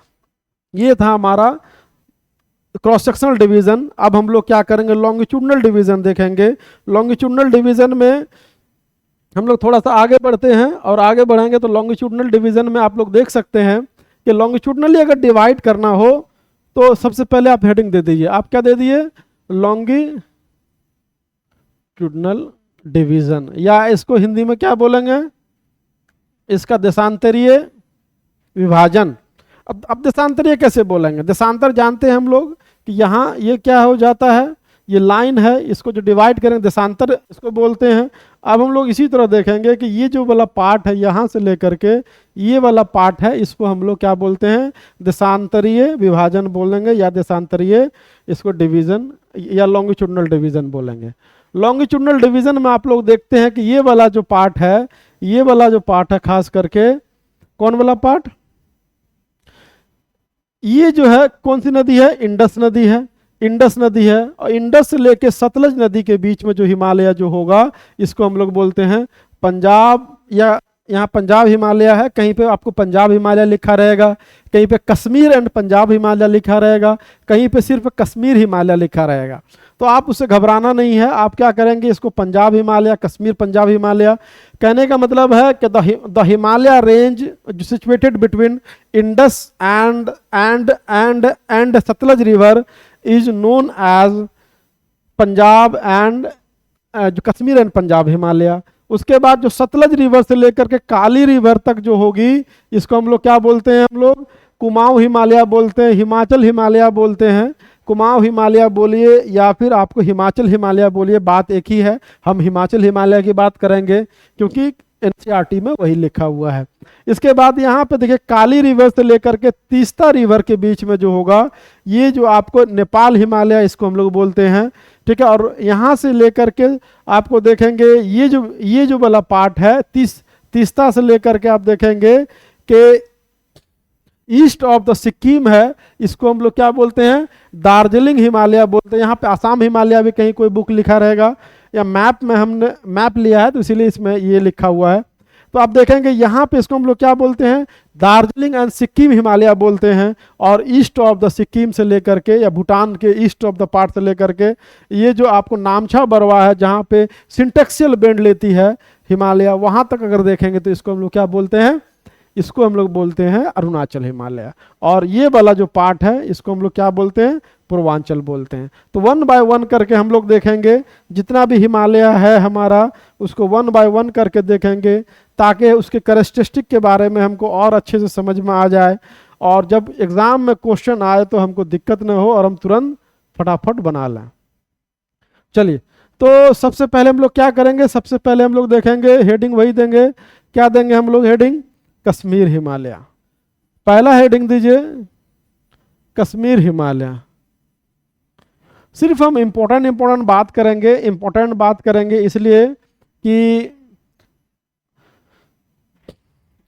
ये था हमारा क्रॉस सेक्शनल डिवीजन। अब हम लोग क्या करेंगे? लॉन्गिट्यूडनल डिवीजन देखेंगे। लॉन्गिट्यूडनल डिवीजन में हम लोग थोड़ा सा आगे बढ़ते हैं, और आगे बढ़ेंगे तो लॉन्गिट्यूडनल डिवीजन में आप लोग देख सकते हैं कि लॉन्गिट्यूडनली अगर डिवाइड करना हो तो सबसे पहले आप हेडिंग दे दीजिए। आप क्या दे दिए? लॉन्गिट्यूडनल डिवीजन, या इसको हिंदी में क्या बोलेंगे? इसका देशांतरीय विभाजन। अब देशांतरीय कैसे बोलेंगे? देशांतर जानते हैं हम लोग कि यहाँ ये क्या हो जाता है, ये लाइन है, इसको जो डिवाइड करेंगे देशांतर इसको बोलते हैं। अब हम लोग इसी तरह देखेंगे कि ये जो वाला पार्ट है, यहाँ से लेकर के ये वाला पार्ट है, इसको हम लोग क्या बोलते हैं? देशांतरीय विभाजन बोलेंगे, या देशांतरीय इसको डिवीजन या लॉन्गिट्यूडनल डिवीजन बोलेंगे। लॉन्गिट्यूडनल डिवीजन में आप लोग देखते हैं कि ये वाला जो पार्ट है, ये वाला जो पार्ट है, खास करके कौन वाला पार्ट? ये जो है कौन सी नदी है? इंडस नदी है, इंडस नदी है। और इंडस से लेके सतलज नदी के बीच में जो हिमालय जो होगा, इसको हम लोग बोलते हैं पंजाब, या यहाँ पंजाब हिमालय है, कहीं पे आपको पंजाब हिमालय लिखा रहेगा, कहीं पे कश्मीर एंड पंजाब हिमालय लिखा रहेगा, कहीं पे सिर्फ कश्मीर हिमालय लिखा रहेगा। तो आप उससे घबराना नहीं है। आप क्या करेंगे? इसको पंजाब हिमालय, कश्मीर पंजाब हिमालय, कहने का मतलब है कि the Himalaya range situated between Indus and Sutlej river is known as Punjab and जो कश्मीर एंड पंजाब हिमालय। उसके बाद जो सतलज रिवर से लेकर के काली रिवर तक जो होगी, इसको हम लोग क्या बोलते हैं? हम लोग कुमाऊं हिमालय बोलते हैं, हिमाचल हिमालय बोलते हैं। कुमाऊं हिमालय बोलिए या फिर आपको हिमाचल हिमालय बोलिए, बात एक ही है। हम हिमाचल हिमालय की बात करेंगे क्योंकि एनसीईआरटी में वही लिखा हुआ है। इसके बाद यहाँ पे देखिए, काली रिवर से लेकर के तीस्ता रिवर के बीच में जो होगा, ये जो आपको नेपाल हिमालय इसको हम लोग बोलते हैं, ठीक है। और यहाँ से लेकर के आपको देखेंगे ये जो वाला पार्ट है, तीस्ता से लेकर के आप देखेंगे कि ईस्ट ऑफ द सिक्किम है, इसको हम लोग क्या बोलते हैं? दार्जिलिंग हिमालय बोलते हैं। यहाँ पे आसाम हिमालय भी कहीं कोई बुक लिखा रहेगा, या मैप में हमने मैप लिया है तो इसीलिए इसमें ये लिखा हुआ है। तो आप देखेंगे यहाँ पे इसको हम लोग क्या बोलते हैं, दार्जिलिंग एंड सिक्किम हिमालय बोलते हैं। और ईस्ट ऑफ द सिक्किम से लेकर के या भूटान के ईस्ट ऑफ द पार्ट से लेकर के ये जो आपको नामछा बरवा है जहाँ पे सिंटेक्सियल बेंड लेती है हिमालय, वहाँ तक अगर देखेंगे तो इसको हम लोग क्या बोलते हैं, इसको हम लोग बोलते हैं अरुणाचल हिमालय। और ये वाला जो पार्ट है इसको हम लोग क्या बोलते हैं, पूर्वांचल बोलते हैं। तो वन बाय वन करके हम लोग देखेंगे, जितना भी हिमालय है हमारा उसको वन बाय वन करके देखेंगे, ताकि उसके कैरेक्टरिस्टिक के बारे में हमको और अच्छे से समझ में आ जाए, और जब एग्जाम में क्वेश्चन आए तो हमको दिक्कत न हो और हम तुरंत फटाफट बना लें। चलिए, तो सबसे पहले हम लोग क्या करेंगे, सबसे पहले हम लोग देखेंगे, हेडिंग वही देंगे, क्या देंगे हम लोग, हेडिंग कश्मीर हिमालय। पहला हेडिंग दीजिए कश्मीर हिमालय। सिर्फ हम इम्पोर्टेंट बात करेंगे इसलिए कि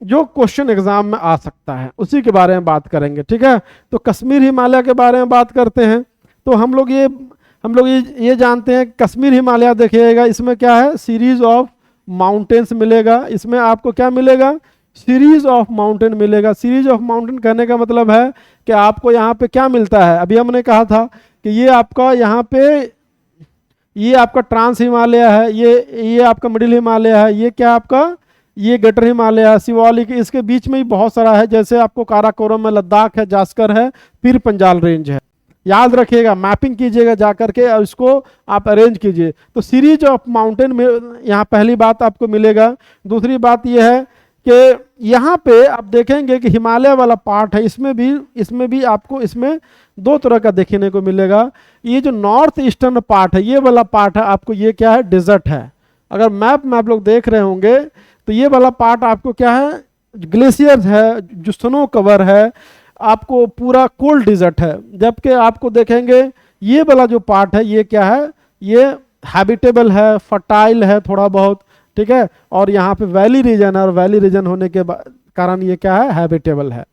जो क्वेश्चन एग्जाम में आ सकता है उसी के बारे में बात करेंगे, ठीक है। तो कश्मीर हिमालय के बारे में बात करते हैं। तो हम लोग ये जानते हैं कश्मीर हिमालय, देखिएगा इसमें क्या है, सीरीज ऑफ माउंटेन्स मिलेगा। इसमें आपको क्या मिलेगा, सीरीज ऑफ माउंटेन मिलेगा। सीरीज ऑफ माउंटेन कहने का मतलब है कि आपको यहाँ पे क्या मिलता है, अभी हमने कहा था कि ये आपका यहाँ पे ये आपका ट्रांस हिमालय है, ये आपका मिडिल हिमालय है, ये क्या आपका, ये ग्रेटर हिमालय है, शिवालिक, इसके बीच में ही बहुत सारा है, जैसे आपको काराकोरम में लद्दाख है, जास्कर है, पीर पंजाल रेंज है। याद रखिएगा, मैपिंग कीजिएगा जा करके और इसको आप अरेंज कीजिए। तो सीरीज ऑफ माउंटेन में यहाँ पहली बात आपको मिलेगा। दूसरी बात यह है कि यहाँ पे आप देखेंगे कि हिमालय वाला पार्ट है, इसमें भी आपको इसमें दो तरह का देखने को मिलेगा। ये जो नॉर्थ ईस्टर्न पार्ट है, ये वाला पार्ट है, आपको ये क्या है, डिजर्ट है। अगर मैप में आप लोग देख रहे होंगे तो ये वाला पार्ट आपको क्या है, ग्लेशियर्स है, जो स्नो कवर है, आपको पूरा कोल्ड डिजर्ट है। जबकि आपको देखेंगे ये वाला जो पार्ट है ये क्या है, ये हैबिटेबल है, फर्टाइल है थोड़ा बहुत, ठीक है। और यहाँ पे वैली रीजन है, और वैली रीजन होने के कारण ये क्या है, हैबिटेबल है।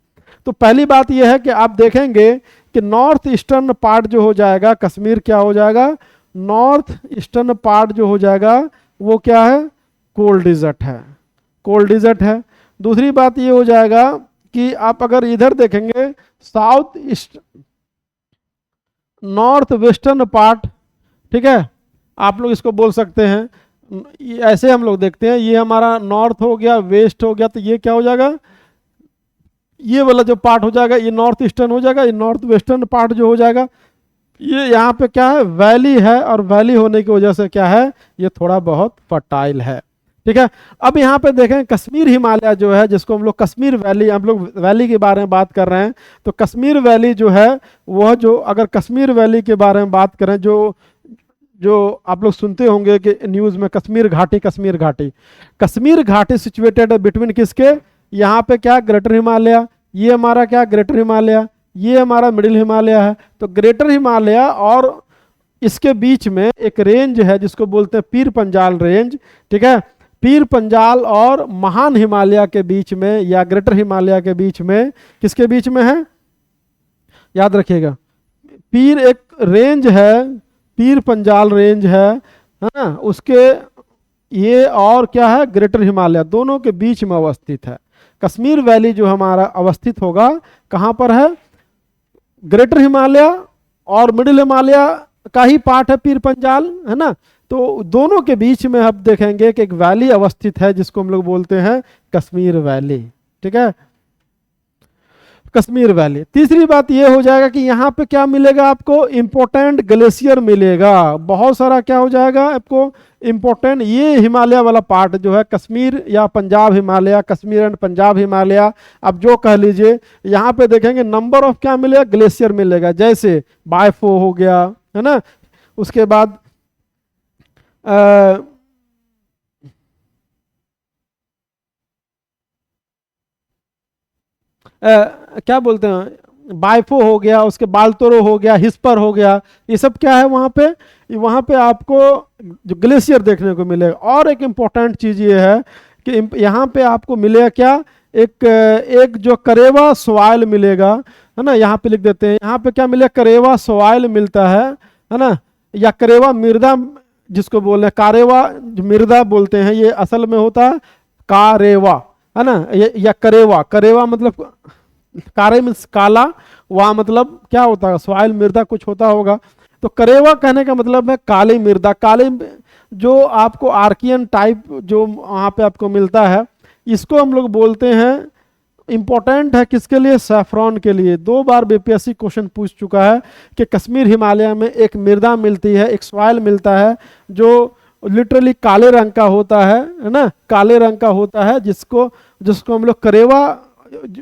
तो पहली बात ये है कि आप देखेंगे कि नॉर्थ ईस्टर्न पार्ट जो हो जाएगा कश्मीर, क्या हो जाएगा, नॉर्थ ईस्टर्न पार्ट जो हो जाएगा वो क्या है, कोल्ड डिजर्ट है, कोल्ड डिजर्ट है। दूसरी बात ये हो जाएगा कि आप अगर इधर देखेंगे south east, north western part, ठीक है, आप लोग इसको बोल सकते हैं, ऐसे हम लोग देखते हैं, ये हमारा नॉर्थ हो गया, वेस्ट हो गया, तो ये क्या हो जाएगा, ये वाला जो पार्ट हो जाएगा ये नॉर्थ ईस्टर्न हो जाएगा। ये नॉर्थ वेस्टर्न पार्ट जो हो जाएगा ये यहाँ पे क्या है, वैली है, और वैली होने की वजह से क्या है, ये थोड़ा बहुत फर्टाइल है, ठीक है। अब यहाँ पे देखें कश्मीर हिमालय जो है, जिसको हम लोग कश्मीर वैली, हम लोग वैली के बारे में बात कर रहे हैं, तो कश्मीर वैली जो है वह, जो अगर कश्मीर वैली के बारे में बात करें, जो आप लोग सुनते होंगे कि न्यूज़ में कश्मीर घाटी, कश्मीर घाटी, कश्मीर घाटी सिचुएटेड है बिटवीन किसके, यहाँ पे क्या, ग्रेटर हिमालय, ये हमारा क्या, ग्रेटर हिमालय, ये हमारा मिडिल हिमालय है। तो ग्रेटर हिमालय और इसके बीच में एक रेंज है जिसको बोलते हैं पीर पंजाल रेंज, ठीक है। पीर पंजाल और महान हिमालय के बीच में या ग्रेटर हिमालय के बीच में, किसके बीच में है, याद रखिएगा, पीर एक रेंज है, पीर पंजाल रेंज है ना, उसके ये और क्या है, ग्रेटर हिमालय, दोनों के बीच में अवस्थित है। कश्मीर वैली जो हमारा अवस्थित होगा कहाँ पर है, ग्रेटर हिमालय और मिडिल हिमालय का ही पार्ट है पीर पंजाल, है ना। तो दोनों के बीच में आप देखेंगे कि एक वैली अवस्थित है जिसको हम लोग बोलते हैं कश्मीर वैली, ठीक है, कश्मीर वैली। तीसरी बात ये हो जाएगा कि यहाँ पे क्या मिलेगा आपको, इंपॉर्टेंट ग्लेशियर मिलेगा, बहुत सारा क्या हो जाएगा आपको इंपॉर्टेंट। ये हिमालय वाला पार्ट जो है कश्मीर या पंजाब हिमालय, कश्मीर एंड पंजाब हिमालय, अब जो कह लीजिए, यहाँ पे देखेंगे नंबर ऑफ क्या मिलेगा, ग्लेशियर मिलेगा, जैसे बायफो हो गया, है ना। उसके बाद क्या बोलते हैं, बायफो हो गया, उसके बाल्तोरो हो गया, हिस्पर हो गया, ये सब क्या है वहाँ पे आपको जो ग्लेशियर देखने को मिलेगा। और एक इम्पोर्टेंट चीज़ ये है कि यहाँ पे आपको मिलेगा क्या, एक जो करेवा सॉइल मिलेगा, है ना, यहाँ पे लिख देते हैं, यहाँ पे क्या मिलेगा, करेवा सॉइल मिलता है ना, या करेवा मृदा जिसको बोल रहे हैं, कारेवा मृदा बोलते हैं, ये असल में होता है कारेवा, है ना, या करेवा। करेवा मतलब कारे मीन्स काला, वा मतलब क्या होता है, सॉइल मृदा कुछ होता होगा। तो करेवा कहने का मतलब है काली मृदा। काली जो आपको आर्कियन टाइप जो वहाँ पे आपको मिलता है, इसको हम लोग बोलते हैं, इंपॉर्टेंट है किसके लिए, सैफरॉन के लिए। 2 बार बीपीएससी क्वेश्चन पूछ चुका है कि कश्मीर हिमालय में एक मृदा मिलती है, एक सॉइल मिलता है जो लिटरली काले रंग का होता है ना, काले रंग का होता है, जिसको जिसको हम लोग करेवा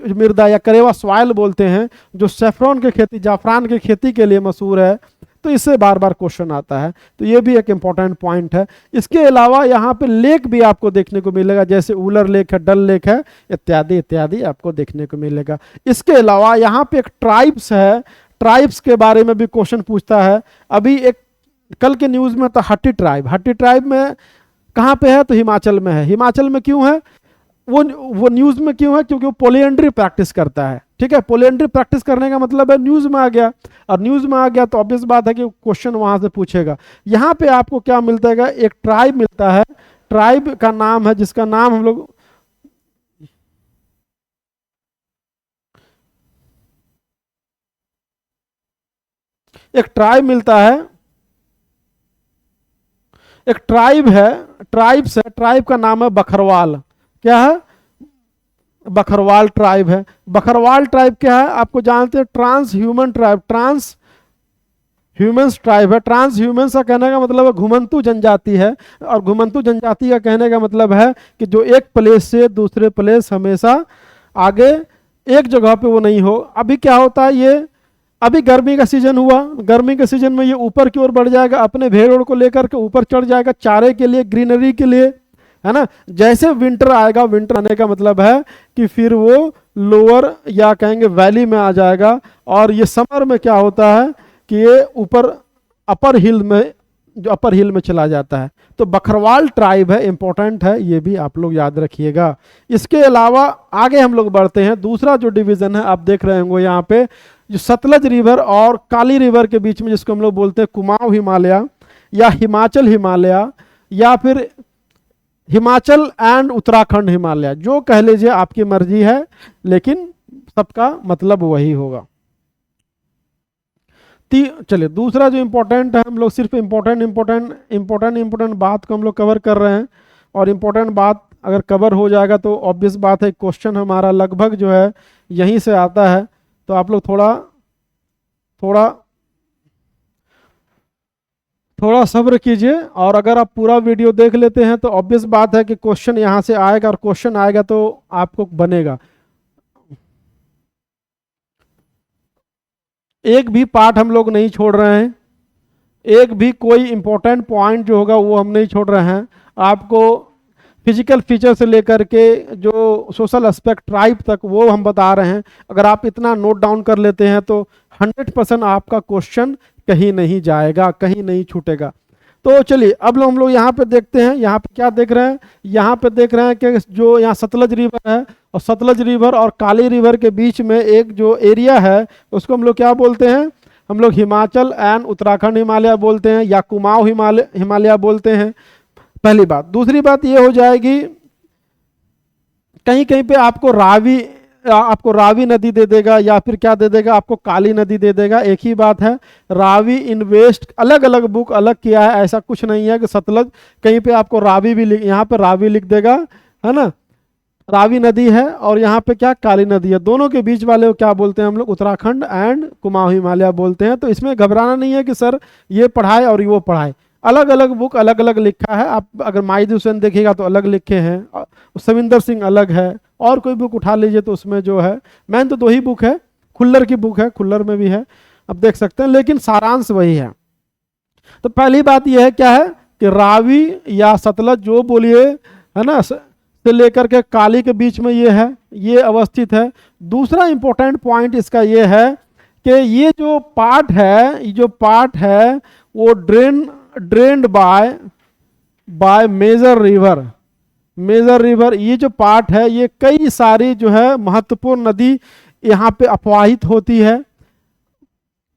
मृदा या करेवा सॉइल बोलते हैं, जो सैफरॉन के खेती, जाफरान की खेती के लिए मशहूर है। तो इससे बार बार क्वेश्चन आता है, तो ये भी एक इंपॉर्टेंट पॉइंट है। इसके अलावा यहाँ पे लेक भी आपको देखने को मिलेगा, जैसे उलर लेक है, डल लेक है, इत्यादि इत्यादि आपको देखने को मिलेगा। इसके अलावा यहाँ पे एक ट्राइब्स है, ट्राइब्स के बारे में भी क्वेश्चन पूछता है। अभी एक कल के न्यूज में था हट्टी ट्राइब। हट्टी ट्राइब में कहाँ पे है, तो हिमाचल में है। हिमाचल में क्यों है, वो न्यूज में क्यों है, क्योंकि वो पोलिएंड्री प्रैक्टिस करता है। ठीक है, पोलिएंड्री प्रैक्टिस करने का मतलब है न्यूज में आ गया, और न्यूज में आ गया तो ऑब्वियस बात है कि क्वेश्चन वहां से पूछेगा। यहाँ पे आपको क्या मिलता है, एक ट्राइब मिलता है, ट्राइब का नाम है, जिसका नाम हम लोग एक ट्राइब मिलता है, एक ट्राइब है, ट्राइब्स है, ट्राइब का नाम है बखरवाल। क्या है, बखरवाल ट्राइब है। बखरवाल ट्राइब क्या है, आपको जानते हैं, trans human tribe, trans humans tribe है। ट्रांस ह्यूमंस का कहने का मतलब है घुमंतु जनजाति है, और घुमंतु जनजाति का कहने का मतलब है कि जो एक प्लेस से दूसरे प्लेस हमेशा आगे एक जगह पे वो नहीं हो। अभी क्या होता है, ये अभी गर्मी का सीजन हुआ, गर्मी के सीजन में ये ऊपर की ओर बढ़ जाएगा, अपने भेड़ ओड़ को लेकर के ऊपर चढ़ जाएगा, चारे के लिए, ग्रीनरी के लिए, है ना। जैसे विंटर आएगा, विंटर आने का मतलब है कि फिर वो लोअर या कहेंगे वैली में आ जाएगा, और ये समर में क्या होता है कि ये ऊपर अपर हिल में, जो अपर हिल में चला जाता है। तो बखरवाल ट्राइब है, इंपॉर्टेंट है, ये भी आप लोग याद रखिएगा। इसके अलावा आगे हम लोग बढ़ते हैं, दूसरा जो डिवीजन है आप देख रहे होंगे यहाँ पे, जो सतलज रिवर और काली रिवर के बीच में, जिसको हम लोग बोलते हैं कुमाऊं हिमालय या हिमाचल हिमालय, या फिर हिमाचल एंड उत्तराखंड हिमालय, जो कह लीजिए, आपकी मर्जी है, लेकिन सबका मतलब वही होगा। चलिए, दूसरा जो इंपॉर्टेंट है, हम लोग सिर्फ इंपॉर्टेंट बात को हम लोग कवर कर रहे हैं, और इंपॉर्टेंट बात अगर कवर हो जाएगा तो ऑब्वियस बात है क्वेश्चन हमारा लगभग जो है यहीं से आता है। तो आप लोग थोड़ा सब्र कीजिए, और अगर आप पूरा वीडियो देख लेते हैं तो ऑब्वियस बात है कि क्वेश्चन यहाँ से आएगा, और क्वेश्चन आएगा तो आपको बनेगा। एक भी पार्ट हम लोग नहीं छोड़ रहे हैं, एक भी कोई इंपॉर्टेंट पॉइंट जो होगा वो हम नहीं छोड़ रहे हैं। आपको फिजिकल फीचर से लेकर के जो सोशल एस्पेक्ट ट्राइब तक वो हम बता रहे हैं। अगर आप इतना नोट डाउन कर लेते हैं तो 100% आपका क्वेश्चन कहीं नहीं जाएगा, कहीं नहीं छूटेगा। तो चलिए, अब हम लोग यहाँ पे देखते हैं, यहाँ पे क्या देख रहे हैं, यहाँ पे देख रहे हैं कि जो यहाँ सतलज रिवर है, और सतलज रिवर और काली रिवर के बीच में एक जो एरिया है उसको हम लोग क्या बोलते हैं, हम लोग हिमाचल एंड उत्तराखंड हिमालय बोलते हैं, या कुमाऊं हिमालय बोलते हैं। पहली बात। दूसरी बात ये हो जाएगी, कहीं कहीं पे आपको रावी नदी दे देगा, या फिर क्या दे देगा, आपको काली नदी दे देगा। एक ही बात है, रावी इन्वेस्ट अलग अलग बुक अलग किया है, ऐसा कुछ नहीं है कि सतलज, कहीं पे आपको रावी भी यहाँ पे रावी लिख देगा, है ना, रावी नदी है, और यहाँ पे क्या, काली नदी है। दोनों के बीच वाले को क्या बोलते हैं हम लोग, उत्तराखंड एंड कुमाऊं हिमालय बोलते हैं। तो इसमें घबराना नहीं है कि सर ये पढ़ाए और वो पढ़ाए, अलग अलग बुक अलग अलग लिखा है। आप अगर माहिदी हुसैन देखिएगा तो अलग लिखे हैं, सविंदर सिंह अलग है, और कोई बुक उठा लीजिए तो उसमें जो है, मैंने तो 2 ही बुक है, खुल्लर की बुक है, खुल्लर में भी है, आप देख सकते हैं, लेकिन सारांश वही है। तो पहली बात यह है क्या है कि रावी या सतलज जो बोलिए, है ना, से लेकर के काली के बीच में ये है, ये अवस्थित है। दूसरा इंपॉर्टेंट पॉइंट इसका ये है कि ये जो पार्ट है वो ड्रेन्ड बाय मेजर रिवर। ये जो पार्ट है, ये कई सारी जो है महत्वपूर्ण नदी यहाँ पे अपवाहित होती है।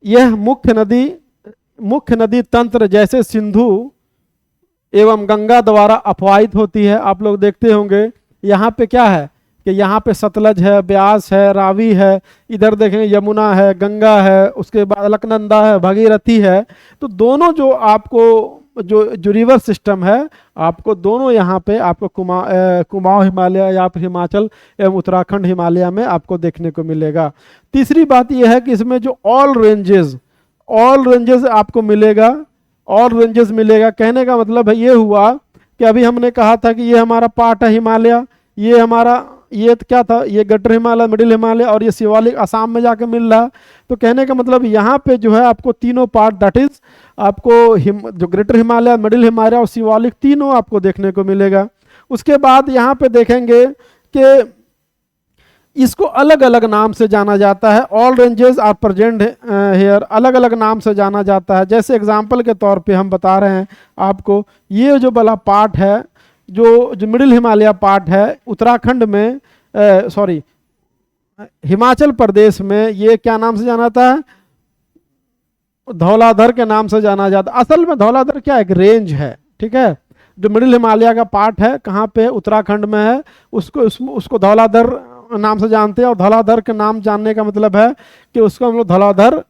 यह मुख्य नदी तंत्र जैसे सिंधु एवं गंगा द्वारा अपवाहित होती है। आप लोग देखते होंगे यहाँ पे क्या है कि यहाँ पे सतलज है, ब्यास है, रावी है, इधर देखेंगे यमुना है, गंगा है, उसके बाद अलकनंदा है, भागीरथी है। तो दोनों जो आपको जो रिवर सिस्टम है, आपको दोनों यहाँ पे आपको कुमाऊं हिमालय या फिर हिमाचल एवं उत्तराखंड हिमालय में आपको देखने को मिलेगा। तीसरी बात यह है कि इसमें जो ऑल रेंजेस आपको मिलेगा, ऑल रेंजेस मिलेगा। कहने का मतलब है ये हुआ कि अभी हमने कहा था कि ये हमारा पार्ट है हिमालय, ये हमारा ये तो क्या था, ये गटर हिमालय, मिडिल हिमालय और ये शिवालिक असम में जाके मिल रहा। तो कहने का मतलब यहाँ पे जो है आपको तीनों पार्ट, दैट इज आपको जो ग्रेटर हिमालय, मिडिल हिमालय और शिवालिक तीनों आपको देखने को मिलेगा। उसके बाद यहाँ पे देखेंगे कि इसको अलग अलग नाम से जाना जाता है। All ranges are present here, अलग अलग नाम से जाना जाता है। जैसे एग्जाम्पल के तौर पे हम बता रहे हैं आपको, ये जो वाला पार्ट है, जो मिडिल हिमालय पार्ट है, उत्तराखंड में सॉरी हिमाचल प्रदेश में ये क्या नाम से जाना जाता है, धौलाधर के नाम से जाना जाता है। असल में धौलाधर क्या एक रेंज है, ठीक है। जो मिडिल हिमालय का पार्ट है कहाँ पे, उत्तराखंड में है, उसको धौलाधर नाम से जानते हैं। और धौलाधर के नाम जानने का मतलब है कि उसको हम लोग धौलाधर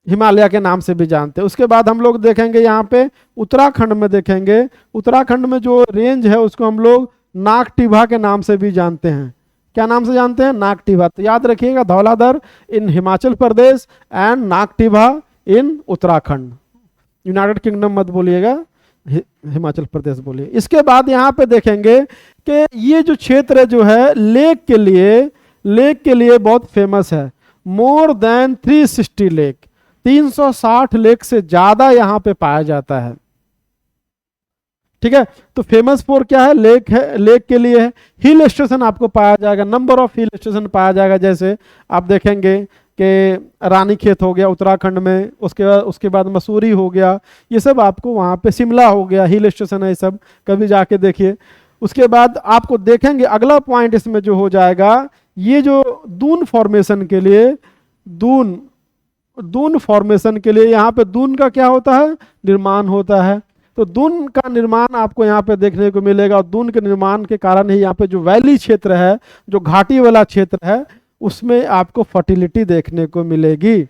हिमालय के नाम से भी जानते हैं। उसके बाद हम लोग देखेंगे यहाँ पे उत्तराखंड में, देखेंगे उत्तराखंड में जो रेंज है उसको हम लोग नागटिभा के नाम से भी जानते हैं। क्या नाम से जानते हैं, नागटिभा। तो याद रखिएगा, Dhauladhar in Himachal Pradesh and Nagtibba in Uttarakhand. United Kingdom मत बोलिएगा, हिमाचल प्रदेश बोलिए। इसके बाद यहाँ पे देखेंगे कि ये जो क्षेत्र जो है लेक के लिए बहुत फेमस है। मोर देन 360 लेक, 360 लेक से ज्यादा यहाँ पे पाया जाता है, ठीक है। तो फेमस फॉर क्या है, लेक के लिए है। हिल स्टेशन आपको पाया जाएगा, नंबर ऑफ हिल स्टेशन पाया जाएगा। जैसे आप देखेंगे कि रानीखेत हो गया उत्तराखंड में, उसके बाद मसूरी हो गया, ये सब आपको वहाँ पे, शिमला हो गया, हिल स्टेशन है ये सब, कभी जाके देखिए। उसके बाद आपको देखेंगे अगला पॉइंट इसमें जो हो जाएगा, ये जो दून फॉर्मेशन के लिए, दून फॉर्मेशन के लिए यहाँ पे दून का क्या होता है, निर्माण होता है। तो दून का निर्माण आपको यहाँ पे देखने को मिलेगा। और दून के निर्माण के कारण ही यहाँ पे जो वैली क्षेत्र है, जो घाटी वाला क्षेत्र है, उसमें आपको फर्टिलिटी देखने को मिलेगी।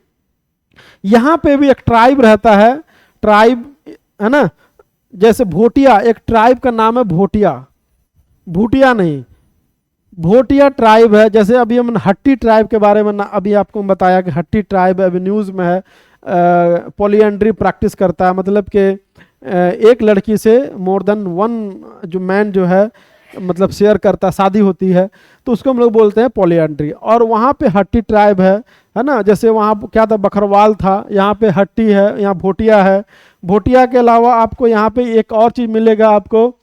यहाँ पे भी एक ट्राइब रहता है, ट्राइब है ना, जैसे भोटिया, एक ट्राइब का नाम है भोटिया, भूटिया नहीं, भोटिया ट्राइब है। जैसे अभी हम हट्टी ट्राइब के बारे में अभी आपको बताया कि हट्टी ट्राइब अभी न्यूज़ में है, पॉलीएंड्री प्रैक्टिस करता है, मतलब कि एक लड़की से मोर देन वन जो मैन जो है मतलब शेयर करता, शादी होती है, तो उसको हम लोग बोलते हैं पॉलीएंड्री। और वहाँ पे हट्टी ट्राइब है ना। जैसे वहाँ क्या था, बखरवाल था, यहाँ पे हट्टी है, यहाँ भोटिया है। भोटिया के अलावा आपको यहाँ पे एक और चीज़ मिलेगा, आपको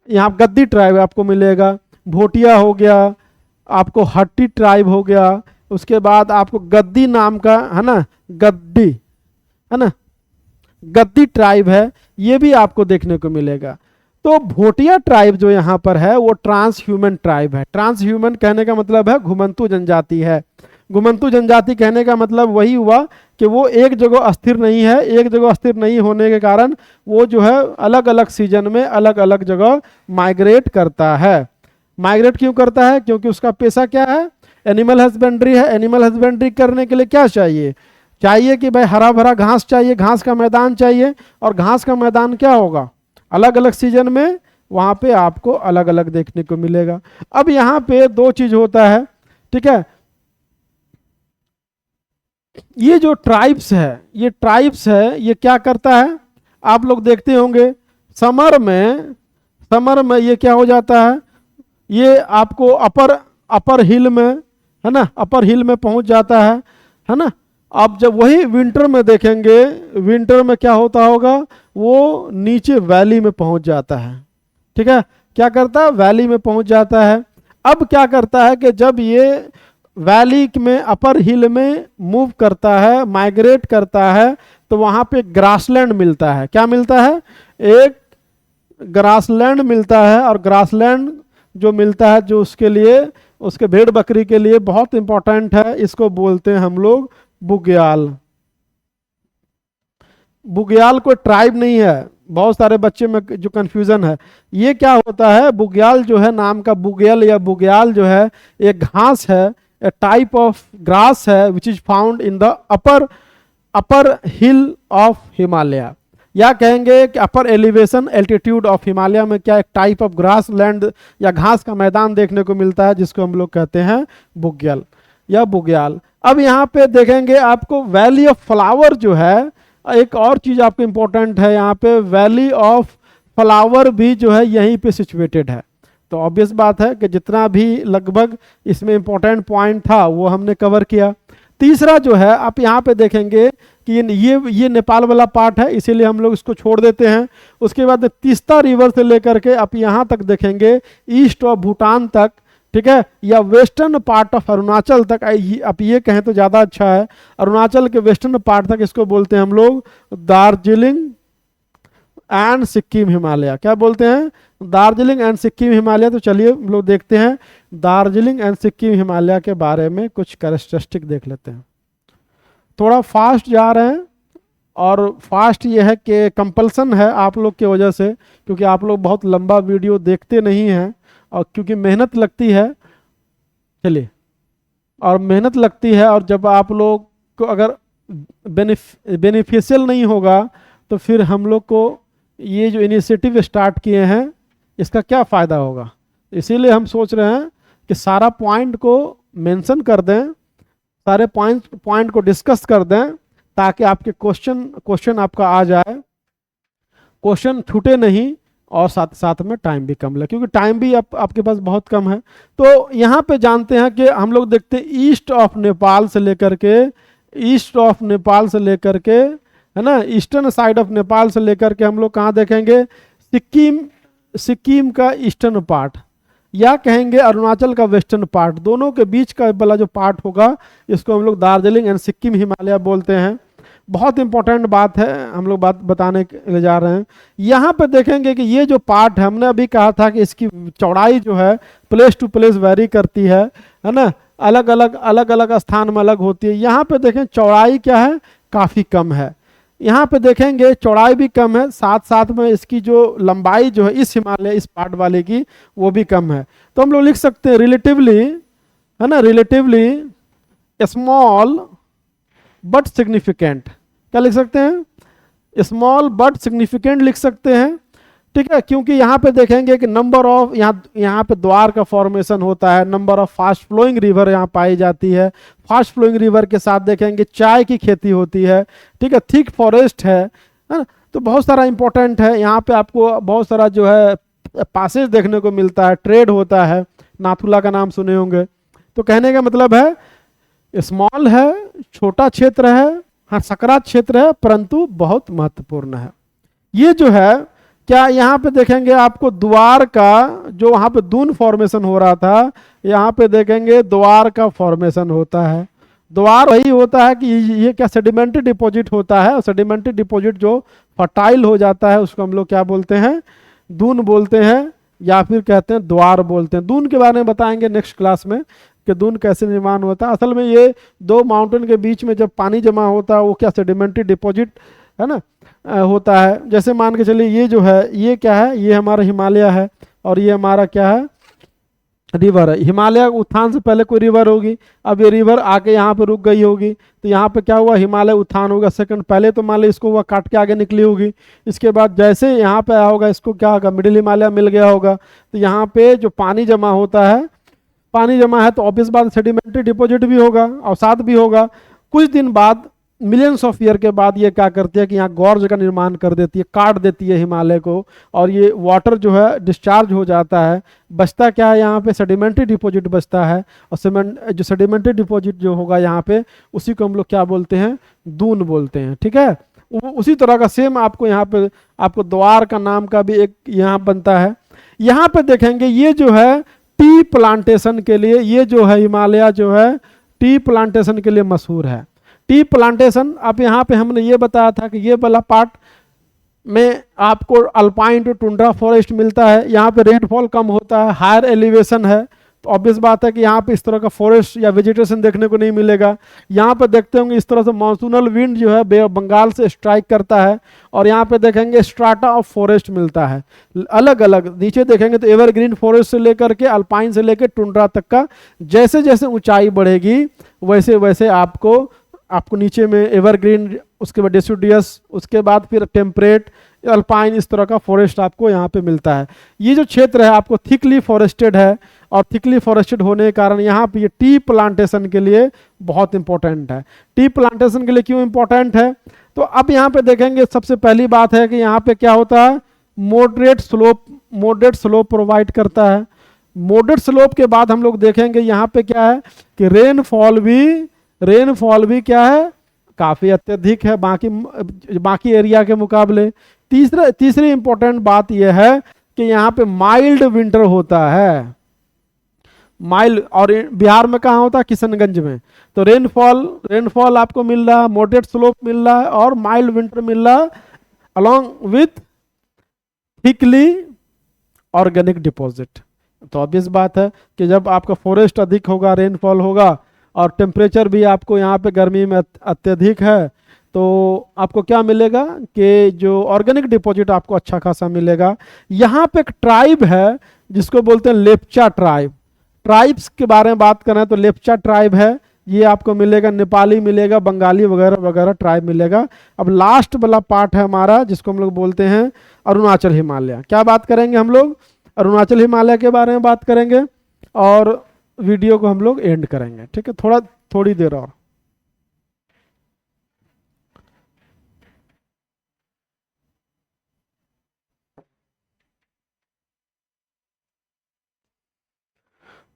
यहाँ गद्दी ट्राइब आपको मिलेगा। भोटिया हो गया, आपको हट्टी ट्राइब हो गया, उसके बाद आपको गद्दी नाम का है ना, गद्दी है ना, गद्दी ट्राइब है, ये भी आपको देखने को मिलेगा। तो भोटिया ट्राइब जो यहाँ पर है वो ट्रांस ह्यूमन ट्राइब है। ट्रांस ह्यूमन कहने का मतलब है घुमंतु जनजाति है। घुमंतु जनजाति कहने का मतलब वही हुआ कि वो एक जगह अस्थिर नहीं है। एक जगह अस्थिर नहीं होने के कारण वो जो है अलग अलग सीजन में अलग अलग जगह माइग्रेट करता है। माइग्रेट क्यों करता है, क्योंकि उसका पेशा क्या है, एनिमल हस्बेंड्री है। एनिमल हस्बेंड्री करने के लिए क्या चाहिए, चाहिए कि भाई हरा भरा घास चाहिए, घास का मैदान चाहिए। और घास का मैदान क्या होगा, अलग अलग सीजन में वहाँ पे आपको अलग अलग देखने को मिलेगा। अब यहाँ पे दो चीज होता है, ठीक है। ये जो ट्राइब्स है ये क्या करता है, आप लोग देखते होंगे समर में ये क्या हो जाता है, ये आपको अपर हिल में है ना, अपर हिल में पहुंच जाता है ना। आप जब वही विंटर में देखेंगे, विंटर में क्या होता होगा, वो नीचे वैली में पहुंच जाता है, ठीक है। क्या करता है, वैली में पहुंच जाता है। अब क्या करता है कि जब ये वैली में अपर हिल में मूव करता है, माइग्रेट करता है, तो वहाँ पे ग्रासलैंड मिलता है। क्या मिलता है, एक ग्रासलैंड मिलता है। और ग्रासलैंड जो मिलता है, जो उसके लिए, उसके भेड़ बकरी के लिए बहुत इंपॉर्टेंट है, इसको बोलते हैं हम लोग बुग्याल। बुग्याल कोई ट्राइब नहीं है, बहुत सारे बच्चे में जो कन्फ्यूज़न है, ये क्या होता है, बुग्याल जो है, नाम का बुग्याल या बुग्याल जो है एक घास है, ए टाइप ऑफ ग्रास है which is found in the upper upper hill of Himalaya, या कहेंगे कि अपर एलिवेशन एल्टीट्यूड ऑफ हिमालय में क्या एक टाइप ऑफ ग्रास लैंड या घास का मैदान देखने को मिलता है, जिसको हम लोग कहते हैं बुग्याल या बुग्याल। अब यहाँ पे देखेंगे आपको वैली ऑफ फ्लावर जो है, एक और चीज़ आपको इम्पोर्टेंट है यहाँ पे, वैली ऑफ फ्लावर भी जो है यहीं पे सिचुएटेड है। तो ऑब्वियस बात है कि जितना भी लगभग इसमें इम्पोर्टेंट पॉइंट था वो हमने कवर किया। तीसरा जो है आप यहाँ पे देखेंगे कि ये नेपाल वाला पार्ट है, इसीलिए हम लोग इसको छोड़ देते हैं। उसके बाद तीस्ता रिवर से लेकर के आप यहाँ तक देखेंगे ईस्ट ऑफ भूटान तक, ठीक है, या वेस्टर्न पार्ट ऑफ अरुणाचल तक, आप ये कहें तो ज़्यादा अच्छा है, अरुणाचल के वेस्टर्न पार्ट तक, इसको बोलते हैं हम लोग दार्जिलिंग एंड सिक्किम हिमालय। क्या बोलते हैं, दार्जिलिंग एंड सिक्किम हिमालय। तो चलिए हम लोग देखते हैं दार्जिलिंग एंड सिक्किम हिमालय के बारे में कुछ कैरेक्टरिस्टिक देख लेते हैं। थोड़ा फास्ट जा रहे हैं, और फास्ट ये है कि कंपल्सन है आप लोग की वजह से, क्योंकि आप लोग बहुत लंबा वीडियो देखते नहीं हैं, और क्योंकि मेहनत लगती है, चलिए, और मेहनत लगती है, और जब आप लोग को अगर बेनिफिशियल नहीं होगा तो फिर हम लोग को ये जो इनिशिएटिव स्टार्ट किए हैं इसका क्या फ़ायदा होगा। इसीलिए हम सोच रहे हैं कि सारा पॉइंट को मेंशन कर दें, सारे पॉइंट को डिस्कस कर दें, ताकि आपके क्वेश्चन आपका आ जाए, क्वेश्चन छूटे नहीं, और साथ साथ में टाइम भी कम लगे, क्योंकि टाइम भी आपके पास बहुत कम है। तो यहाँ पे जानते हैं कि हम लोग देखते हैं ईस्ट ऑफ नेपाल से लेकर के, है ना, ईस्टर्न साइड ऑफ नेपाल से लेकर के हम लोग कहाँ देखेंगे, सिक्किम का ईस्टर्न पार्ट, या कहेंगे अरुणाचल का वेस्टर्न पार्ट, दोनों के बीच का वाला जो पार्ट होगा इसको हम लोग दार्जिलिंग एंड सिक्किम हिमालय बोलते हैं। बहुत इंपॉर्टेंट बात है, हम लोग बात बताने के लिए जा रहे हैं। यहाँ पे देखेंगे कि ये जो पार्ट है, हमने अभी कहा था कि इसकी चौड़ाई जो है प्लेस टू प्लेस वेरी करती है ना, अलग अलग स्थान में अलग होती है। यहाँ पे देखें चौड़ाई क्या है, काफ़ी कम है। यहाँ पे देखेंगे चौड़ाई भी कम है, साथ साथ में इसकी जो लंबाई जो है इस हिमालय इस पार्ट वाले की वो भी कम है। तो हम लोग लिख सकते हैं रिलेटिवली, है ना, रिलेटिवली स्मॉल बट सिग्निफिकेंट। क्या लिख सकते हैं, स्मॉल बट सिग्निफिकेंट लिख सकते हैं, ठीक है, क्योंकि यहाँ पे देखेंगे कि नंबर ऑफ यहाँ पे द्वार का फॉर्मेशन होता है, number of fast flowing river यहाँ पाई जाती है, फास्ट फ्लोइंग रिवर के साथ देखेंगे चाय की खेती होती है, ठीक है, थिक फॉरेस्ट है ना। तो बहुत सारा इंपॉर्टेंट है, यहाँ पे आपको बहुत सारा जो है पासेज देखने को मिलता है, ट्रेड होता है, नाथुला का नाम सुने होंगे। तो कहने का मतलब है स्मॉल है, छोटा क्षेत्र है, हाँ सकरा क्षेत्र है, परंतु बहुत महत्वपूर्ण है। ये जो है क्या यहाँ पे देखेंगे आपको द्वार का जो वहाँ पे दून फॉर्मेशन हो रहा था, यहाँ पे देखेंगे द्वार का फॉर्मेशन होता है। द्वार वही होता है कि ये क्या सेडिमेंट्री डिपॉजिट होता है, और सेडिमेंट्री डिपॉजिट जो फर्टाइल हो जाता है उसको हम लोग क्या बोलते हैं, दून बोलते हैं, या फिर कहते हैं द्वार बोलते हैं। दून के बारे में बताएंगे नेक्स्ट क्लास में कि दून कैसे निर्माण होता है। असल में ये दो माउंटेन के बीच में जब पानी जमा होता है वो क्या सेडिमेंट्री डिपॉजिट है ना होता है। जैसे मान के चलिए ये जो है ये क्या है, ये हमारा हिमालय है, और ये हमारा क्या है, रिवर है। हिमालय उत्थान से पहले कोई रिवर होगी, अब ये रिवर आके यहाँ पे रुक गई होगी, तो यहाँ पे क्या हुआ, हिमालय उत्थान होगा सेकंड। पहले तो मान लो इसको हुआ काट के आगे निकली होगी, इसके बाद जैसे यहाँ पे आया होगा इसको क्या होगा, मिडिल हिमालय मिल गया होगा। तो यहाँ पे जो पानी जमा होता है, पानी जमा है तो ऑब्वियस बात सेडिमेंट्री डिपॉजिट भी होगा, अवसाद भी होगा। कुछ दिन बाद मिलियंस ऑफ ईयर के बाद ये क्या करती है कि यहाँ गॉर्ज का निर्माण कर देती है, काट देती है हिमालय को, और ये वाटर जो है डिस्चार्ज हो जाता है। बचता क्या है, यहाँ पे सेडिमेंट्री डिपॉजिट बचता है, और जो सेडिमेंट्री डिपॉजिट जो होगा यहाँ पे उसी को हम लोग क्या बोलते हैं, दून बोलते हैं, ठीक है। उसी तरह का सेम आपको यहाँ पे आपको द्वार का नाम का भी एक यहाँ बनता है। यहाँ पे देखेंगे ये जो है टी प्लांटेशन के लिए, ये जो है हिमालय जो है टी प्लांटेशन के लिए मशहूर है। टी प्लांटेशन अब यहाँ पे हमने ये बताया था कि ये वाला पार्ट में आपको अल्पाइन टू टुंड्रा फॉरेस्ट मिलता है, यहाँ पे रेनफॉल कम होता है, हायर एलिवेशन है, तो ऑब्वियस बात है कि यहाँ पे इस तरह का फॉरेस्ट या वेजिटेशन देखने को नहीं मिलेगा। यहाँ पे देखते होंगे इस तरह से मानसूनल विंड जो है बे ऑफ बंगाल से स्ट्राइक करता है, और यहाँ पे देखेंगे स्ट्राटा ऑफ फॉरेस्ट मिलता है अलग अलग। नीचे देखेंगे तो एवरग्रीन फॉरेस्ट से लेकर के अल्पाइन से लेकर टुंड्रा तक का, जैसे जैसे ऊंचाई बढ़ेगी वैसे वैसे आपको नीचे में एवरग्रीन, उसके बाद डेसिडुअस, उसके बाद फिर टेम्परेट, अल्पाइन, इस तरह का फॉरेस्ट आपको यहाँ पे मिलता है। ये जो क्षेत्र है आपको थिकली फॉरेस्टेड है, और थिकली फॉरेस्टेड होने के कारण यहाँ पे ये टी प्लांटेशन के लिए बहुत इंपॉर्टेंट है। टी प्लांटेशन के लिए क्यों इंपॉर्टेंट है, तो अब यहाँ पे देखेंगे सबसे पहली बात है कि यहाँ पे क्या होता है, मॉडरेट स्लोप प्रोवाइड करता है। मॉडरेट स्लोप के बाद हम लोग देखेंगे यहाँ पे क्या है कि रेनफॉल भी क्या है, काफ़ी अत्यधिक है बाकी एरिया के मुकाबले। तीसरी इंपॉर्टेंट बात यह है कि यहाँ पे माइल्ड विंटर होता है, माइल्ड, और बिहार में कहाँ होता है, किशनगंज में। तो रेनफॉल आपको मिल रहा है, मॉडरेट स्लोप मिल रहा है, और माइल्ड विंटर मिल रहा है, along with thickly organic deposit. तो ऑब्वियस बात है कि जब आपका फॉरेस्ट अधिक होगा, रेनफॉल होगा, और टेम्परेचर भी आपको यहाँ पे गर्मी में अत्यधिक है, तो आपको क्या मिलेगा कि जो ऑर्गेनिक डिपॉजिट आपको अच्छा खासा मिलेगा। यहाँ पे एक ट्राइब है जिसको बोलते हैं लेप्चा ट्राइब। ट्राइब्स के बारे में बात करें तो लेप्चा ट्राइब है, ये आपको मिलेगा, नेपाली मिलेगा, बंगाली वगैरह वगैरह ट्राइब मिलेगा। अब लास्ट वाला पार्ट है हमारा जिसको हम लोग बोलते हैं अरुणाचल हिमालय। क्या बात करेंगे हम लोग, अरुणाचल हिमालय के बारे में बात करेंगे, और वीडियो को हम लोग एंड करेंगे, ठीक है, थोड़ी देर और।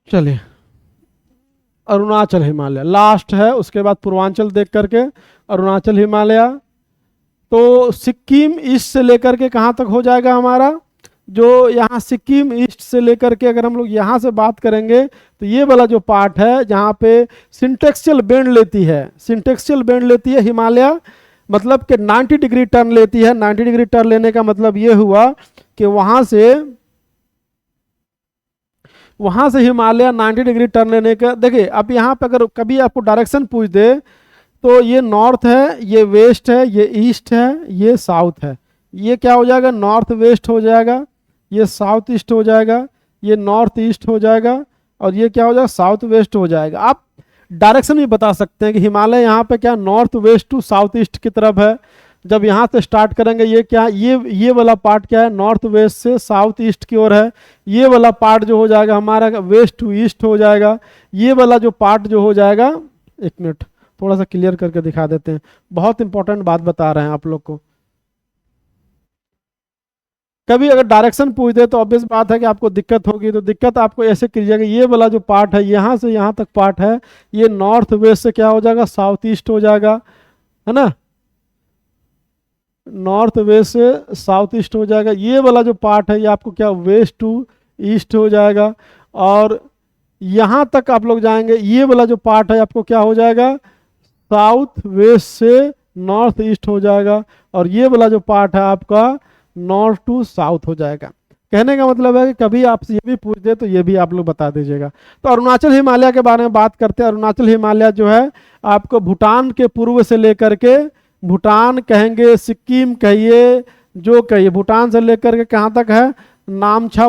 चलिए, अरुणाचल हिमालय लास्ट है, उसके बाद पूर्वांचल देख करके अरुणाचल हिमालय। तो सिक्किम ईस्ट से लेकर के कहाँ तक हो जाएगा हमारा, जो यहाँ सिक्किम ईस्ट से लेकर के अगर हम लोग यहाँ से बात करेंगे तो ये वाला जो पार्ट है जहाँ पे सिंटेक्सियल बेंड लेती है हिमालय, मतलब कि 90 डिग्री टर्न लेती है। 90 डिग्री टर्न लेने का मतलब ये हुआ कि वहाँ से हिमालय 90 डिग्री टर्न लेने का। देखिए अब यहाँ पे अगर कभी आपको डायरेक्शन पूछ दे तो ये नॉर्थ है, ये वेस्ट है, ये ईस्ट है, ये साउथ है। ये क्या हो जाएगा, नॉर्थ वेस्ट हो जाएगा, ये साउथ ईस्ट हो जाएगा, ये नॉर्थ ईस्ट हो जाएगा, और ये क्या हो जाएगा, साउथ वेस्ट हो जाएगा। आप डायरेक्शन भी बता सकते हैं कि हिमालय यहाँ पे क्या north west to south east की तरफ है। जब यहाँ से स्टार्ट करेंगे ये क्या, ये वाला पार्ट क्या है, नॉर्थ वेस्ट से साउथ ईस्ट की ओर है। ये वाला पार्ट जो हो जाएगा हमारा वेस्ट टू ईस्ट हो जाएगा। ये वाला जो पार्ट जो हो जाएगा, एक मिनट थोड़ा सा क्लियर करके दिखा देते हैं, बहुत इंपॉर्टेंट बात बता रहे हैं आप लोग को। कभी अगर डायरेक्शन पूछ दे तो ऑब्वियस बात है कि आपको दिक्कत होगी, तो दिक्कत आपको ऐसे कीजिएगा, ये वाला जो पार्ट है यहाँ से यहाँ तक पार्ट है, ये नॉर्थ वेस्ट से क्या हो जाएगा, साउथ ईस्ट हो जाएगा, है ना, नॉर्थ वेस्ट से साउथ ईस्ट हो जाएगा। ये वाला जो पार्ट है ये आपको क्या वेस्ट टू ईस्ट हो जाएगा, और यहाँ तक आप लोग जाएंगे, ये वाला जो पार्ट है आपको क्या हो जाएगा, साउथ वेस्ट से नॉर्थ ईस्ट हो जाएगा, और ये वाला जो पार्ट है आपका नॉर्थ टू साउथ हो जाएगा। कहने का मतलब है कि कभी आपसे ये भी पूछ दे तो ये भी आप लोग बता दीजिएगा। तो अरुणाचल हिमालय के बारे में बात करते हैं। अरुणाचल हिमालय जो है आपको भूटान के पूर्व से लेकर के, भूटान कहेंगे, सिक्किम कहिए, जो कहिए, भूटान से लेकर के कहाँ तक है, नामछा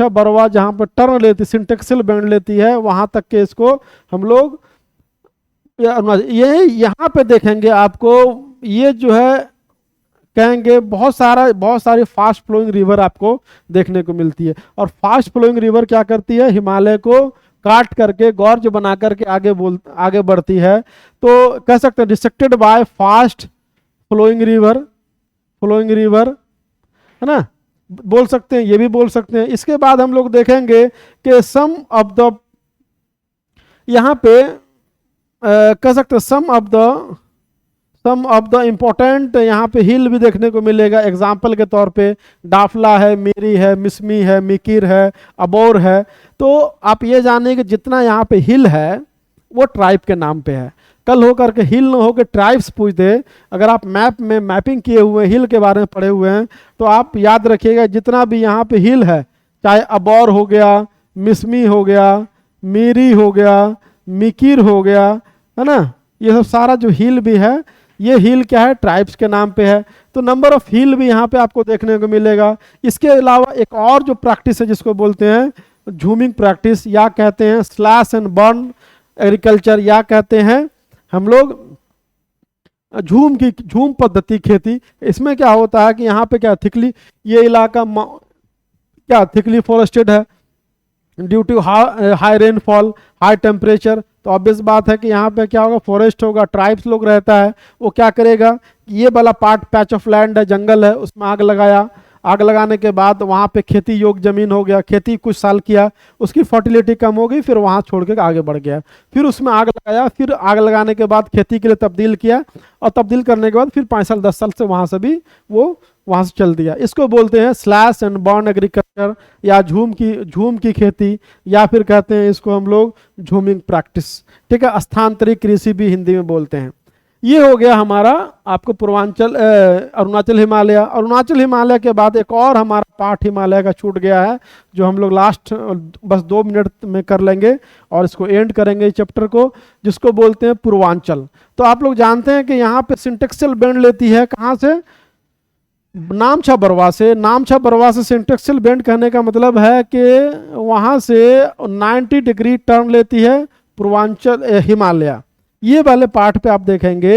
बरवा जहाँ पर टर्न लेती, सिंटेक्सियल बैंड लेती है, वहाँ तक के इसको हम लोग ये यहाँ पे देखेंगे। आपको ये जो है कहेंगे बहुत सारी फास्ट फ्लोइंग रिवर आपको देखने को मिलती है, और फास्ट फ्लोइंग रिवर क्या करती है, हिमालय को काट करके गॉर्ज बना करके आगे बढ़ती है। तो कह सकते हैं destructed by fast flowing river, है ना, बोल सकते हैं, ये भी बोल सकते हैं। इसके बाद हम लोग देखेंगे कि सम ऑफ द, यहाँ पे कह सकते हैं सम ऑफ द इम्पोर्टेंट यहाँ पे हिल भी देखने को मिलेगा। एग्जाम्पल के तौर पे डाफला है, मेरी है, मिसमी है, मिकिर है, अबोर है। तो आप ये जानिए कि जितना यहाँ पे हिल है वो ट्राइब के नाम पे है। कल होकर के हिल न हो के ट्राइब्स पूछ दे, अगर आप मैप में मैपिंग किए हुए हिल के बारे में पढ़े हुए हैं तो आप याद रखिएगा जितना भी यहाँ पे हिल है, चाहे अबोर हो गया, मिसमी हो गया, मीरी हो गया, मिकिर हो गया, है ना। ये सब सारा जो हिल भी है, ये हिल क्या है, ट्राइब्स के नाम पे है। तो नंबर ऑफ हिल भी यहाँ पे आपको देखने को मिलेगा। इसके अलावा एक और जो प्रैक्टिस है जिसको बोलते हैं झूमिंग प्रैक्टिस, या कहते हैं स्लैश एंड बर्न एग्रीकल्चर, या कहते हैं हम लोग झूम पद्धति खेती। इसमें क्या होता है कि यहाँ पे क्या थिकली, ये इलाका क्या थिकली फॉरेस्टेड है due to high rainfall, high temperature. तो ऑब्वियस बात है कि यहाँ पे क्या होगा, फॉरेस्ट होगा, ट्राइब्स लोग रहता है, वो क्या करेगा, ये वाला पार्ट पैच ऑफ लैंड है, जंगल है, उसमें आग लगाया, आग लगाने के बाद वहाँ पे खेती योग्य जमीन हो गया, खेती कुछ साल किया, उसकी फर्टिलिटी कम हो गई, फिर वहाँ छोड़ के आगे बढ़ गया, फिर उसमें आग लगाया, फिर आग लगाने के बाद खेती के लिए तब्दील किया, और तब्दील करने के बाद फिर 5 साल 10 साल से वहाँ से भी वो वहाँ से चल दिया। इसको बोलते हैं स्लैश एंड बर्न एग्रीकल्चर, या झूम की खेती, या फिर कहते हैं इसको हम लोग झूमिंग प्रैक्टिस। ठीक है, स्थानांतरित कृषि भी हिंदी में बोलते हैं। ये हो गया हमारा आपको पूर्वांचल अरुणाचल हिमालय। अरुणाचल हिमालय के बाद एक और हमारा पार्ट हिमालय का छूट गया है, जो हम लोग लास्ट बस 2 मिनट में कर लेंगे और इसको एंड करेंगे इस चैप्टर को, जिसको बोलते हैं पूर्वांचल। तो आप लोग जानते हैं कि यहाँ पे सिंटेक्सल बेंड लेती है कहाँ से, नामछा बरवा से। नामछा बरवा से सिंटेक्सल बेंड कहने का मतलब है कि वहाँ से 90 डिग्री टर्न लेती है पूर्वांचल हिमालय। ये वाले पार्ट पे आप देखेंगे,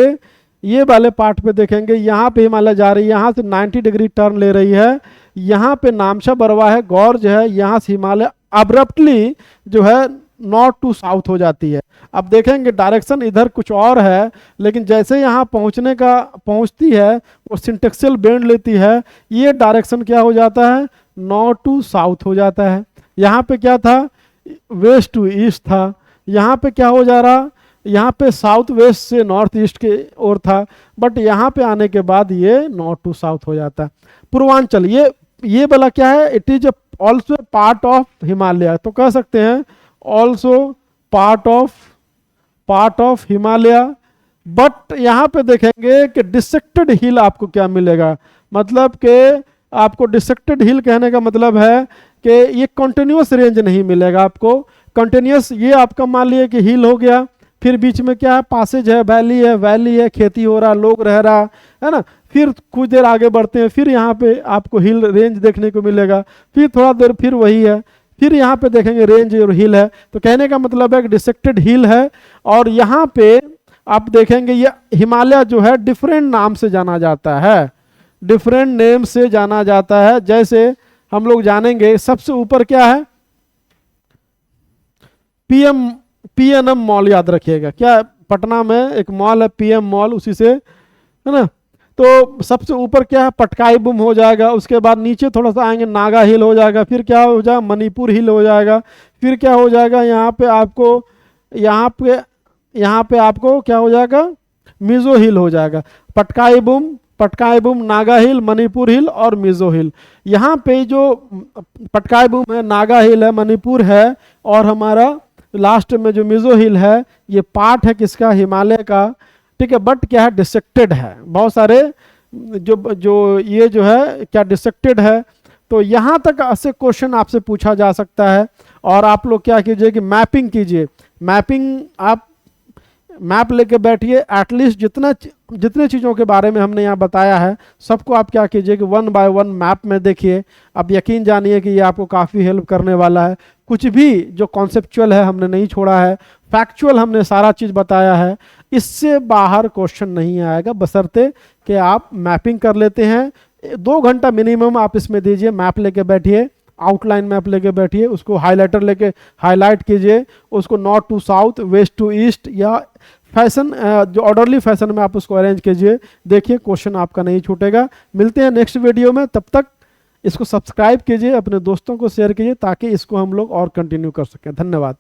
ये वाले पार्ट पे देखेंगे, यहाँ पे हिमालय जा रही है, यहाँ से 90 डिग्री टर्न ले रही है, यहाँ पे नामछा बरवा है, गौर्ज है, यहाँ से हिमालय अब्रप्टली जो है नॉर्थ टू साउथ हो जाती है। अब देखेंगे डायरेक्शन इधर कुछ और है, लेकिन जैसे यहाँ पहुँचती है वो सिंटेक्सल बेंड लेती है, ये डायरेक्शन क्या हो जाता है, नॉर्थ टू साउथ हो जाता है। यहाँ पे क्या था, वेस्ट टू ईस्ट था, यहाँ पे क्या हो जा रहा, यहाँ पे साउथ वेस्ट से नॉर्थ ईस्ट के ओर था, बट यहाँ पे आने के बाद ये नॉर्थ टू साउथ हो जाता है। पूर्वांचल ये वाला क्या है, it is also part of Himalaya, तो कह सकते हैं also part of Himalaya. But यहाँ पे देखेंगे कि डिसेक्टेड हिल आपको क्या मिलेगा, मतलब कि आपको डिसेक्टेड हिल कहने का मतलब है कि ये कंटिन्यूअस रेंज नहीं मिलेगा आपको। कंटिन्यूअस ये आपका मान लिया कि हिल हो गया, फिर बीच में क्या है, पासेज है, वैली है, खेती हो रहा, लोग रह रहा है ना, फिर कुछ देर आगे बढ़ते हैं, फिर यहाँ पे आपको हिल रेंज देखने को मिलेगा, फिर थोड़ा देर फिर वही है, फिर यहाँ पे देखेंगे रेंज और हिल है। तो कहने का मतलब है कि डिसेक्टेड हिल है। और यहाँ पे आप देखेंगे ये हिमालय जो है डिफरेंट नाम से जाना जाता है, डिफरेंट नेम से जाना जाता है। जैसे हम लोग जानेंगे सबसे ऊपर क्या है, पीएनएम मॉल, याद रखिएगा, क्या पटना में एक मॉल है पीएम मॉल, उसी से है ना। तो सबसे ऊपर क्या है, पटकाई बुम हो जाएगा, उसके बाद नीचे थोड़ा सा आएंगे नागा हिल हो जाएगा, फिर क्या हो जाएगा, मणिपुर हिल हो जाएगा, फिर क्या हो जाएगा, यहाँ पे आपको क्या हो जाएगा, मिजो हिल हो जाएगा। पटकाई बुम, नागा हिल, मणिपुर हिल और मिजो हिल। यहाँ पे जो पटकाई बुम है, नागा हिल है, मणिपुर है, और हमारा लास्ट में जो मिजो हिल है, ये पार्ट है किसका, हिमालय का। ठीक है, बट क्या है, डिसेक्टेड है, बहुत सारे जो ये जो है क्या डिसेक्टेड है। तो यहाँ तक ऐसे क्वेश्चन आपसे पूछा जा सकता है। और आप लोग क्या कीजिए कि मैपिंग कीजिए, आप मैप लेके बैठिए, एटलीस्ट जितने चीज़ों के बारे में हमने यहाँ बताया है सबको आप क्या कीजिए कि 1 बाय 1 मैप में देखिए। आप यकीन जानिए कि ये आपको काफ़ी हेल्प करने वाला है। कुछ भी जो कॉन्सेप्चुअल है हमने नहीं छोड़ा है, फैक्चुअल हमने सारा चीज़ बताया है, इससे बाहर क्वेश्चन नहीं आएगा, बशर्ते कि आप मैपिंग कर लेते हैं। 2 घंटा मिनिमम आप इसमें दीजिए, मैप लेके बैठिए, आउटलाइन मैप लेके बैठिए, उसको हाइलाइटर लेके हाईलाइट कीजिए, उसको north to south, west to east, या फैशन जो ऑर्डरली फैशन में आप उसको अरेंज कीजिए। देखिए क्वेश्चन आपका नहीं छूटेगा। मिलते हैं नेक्स्ट वीडियो में, तब तक इसको सब्सक्राइब कीजिए, अपने दोस्तों को शेयर कीजिए, ताकि इसको हम लोग और कंटिन्यू कर सकें। धन्यवाद।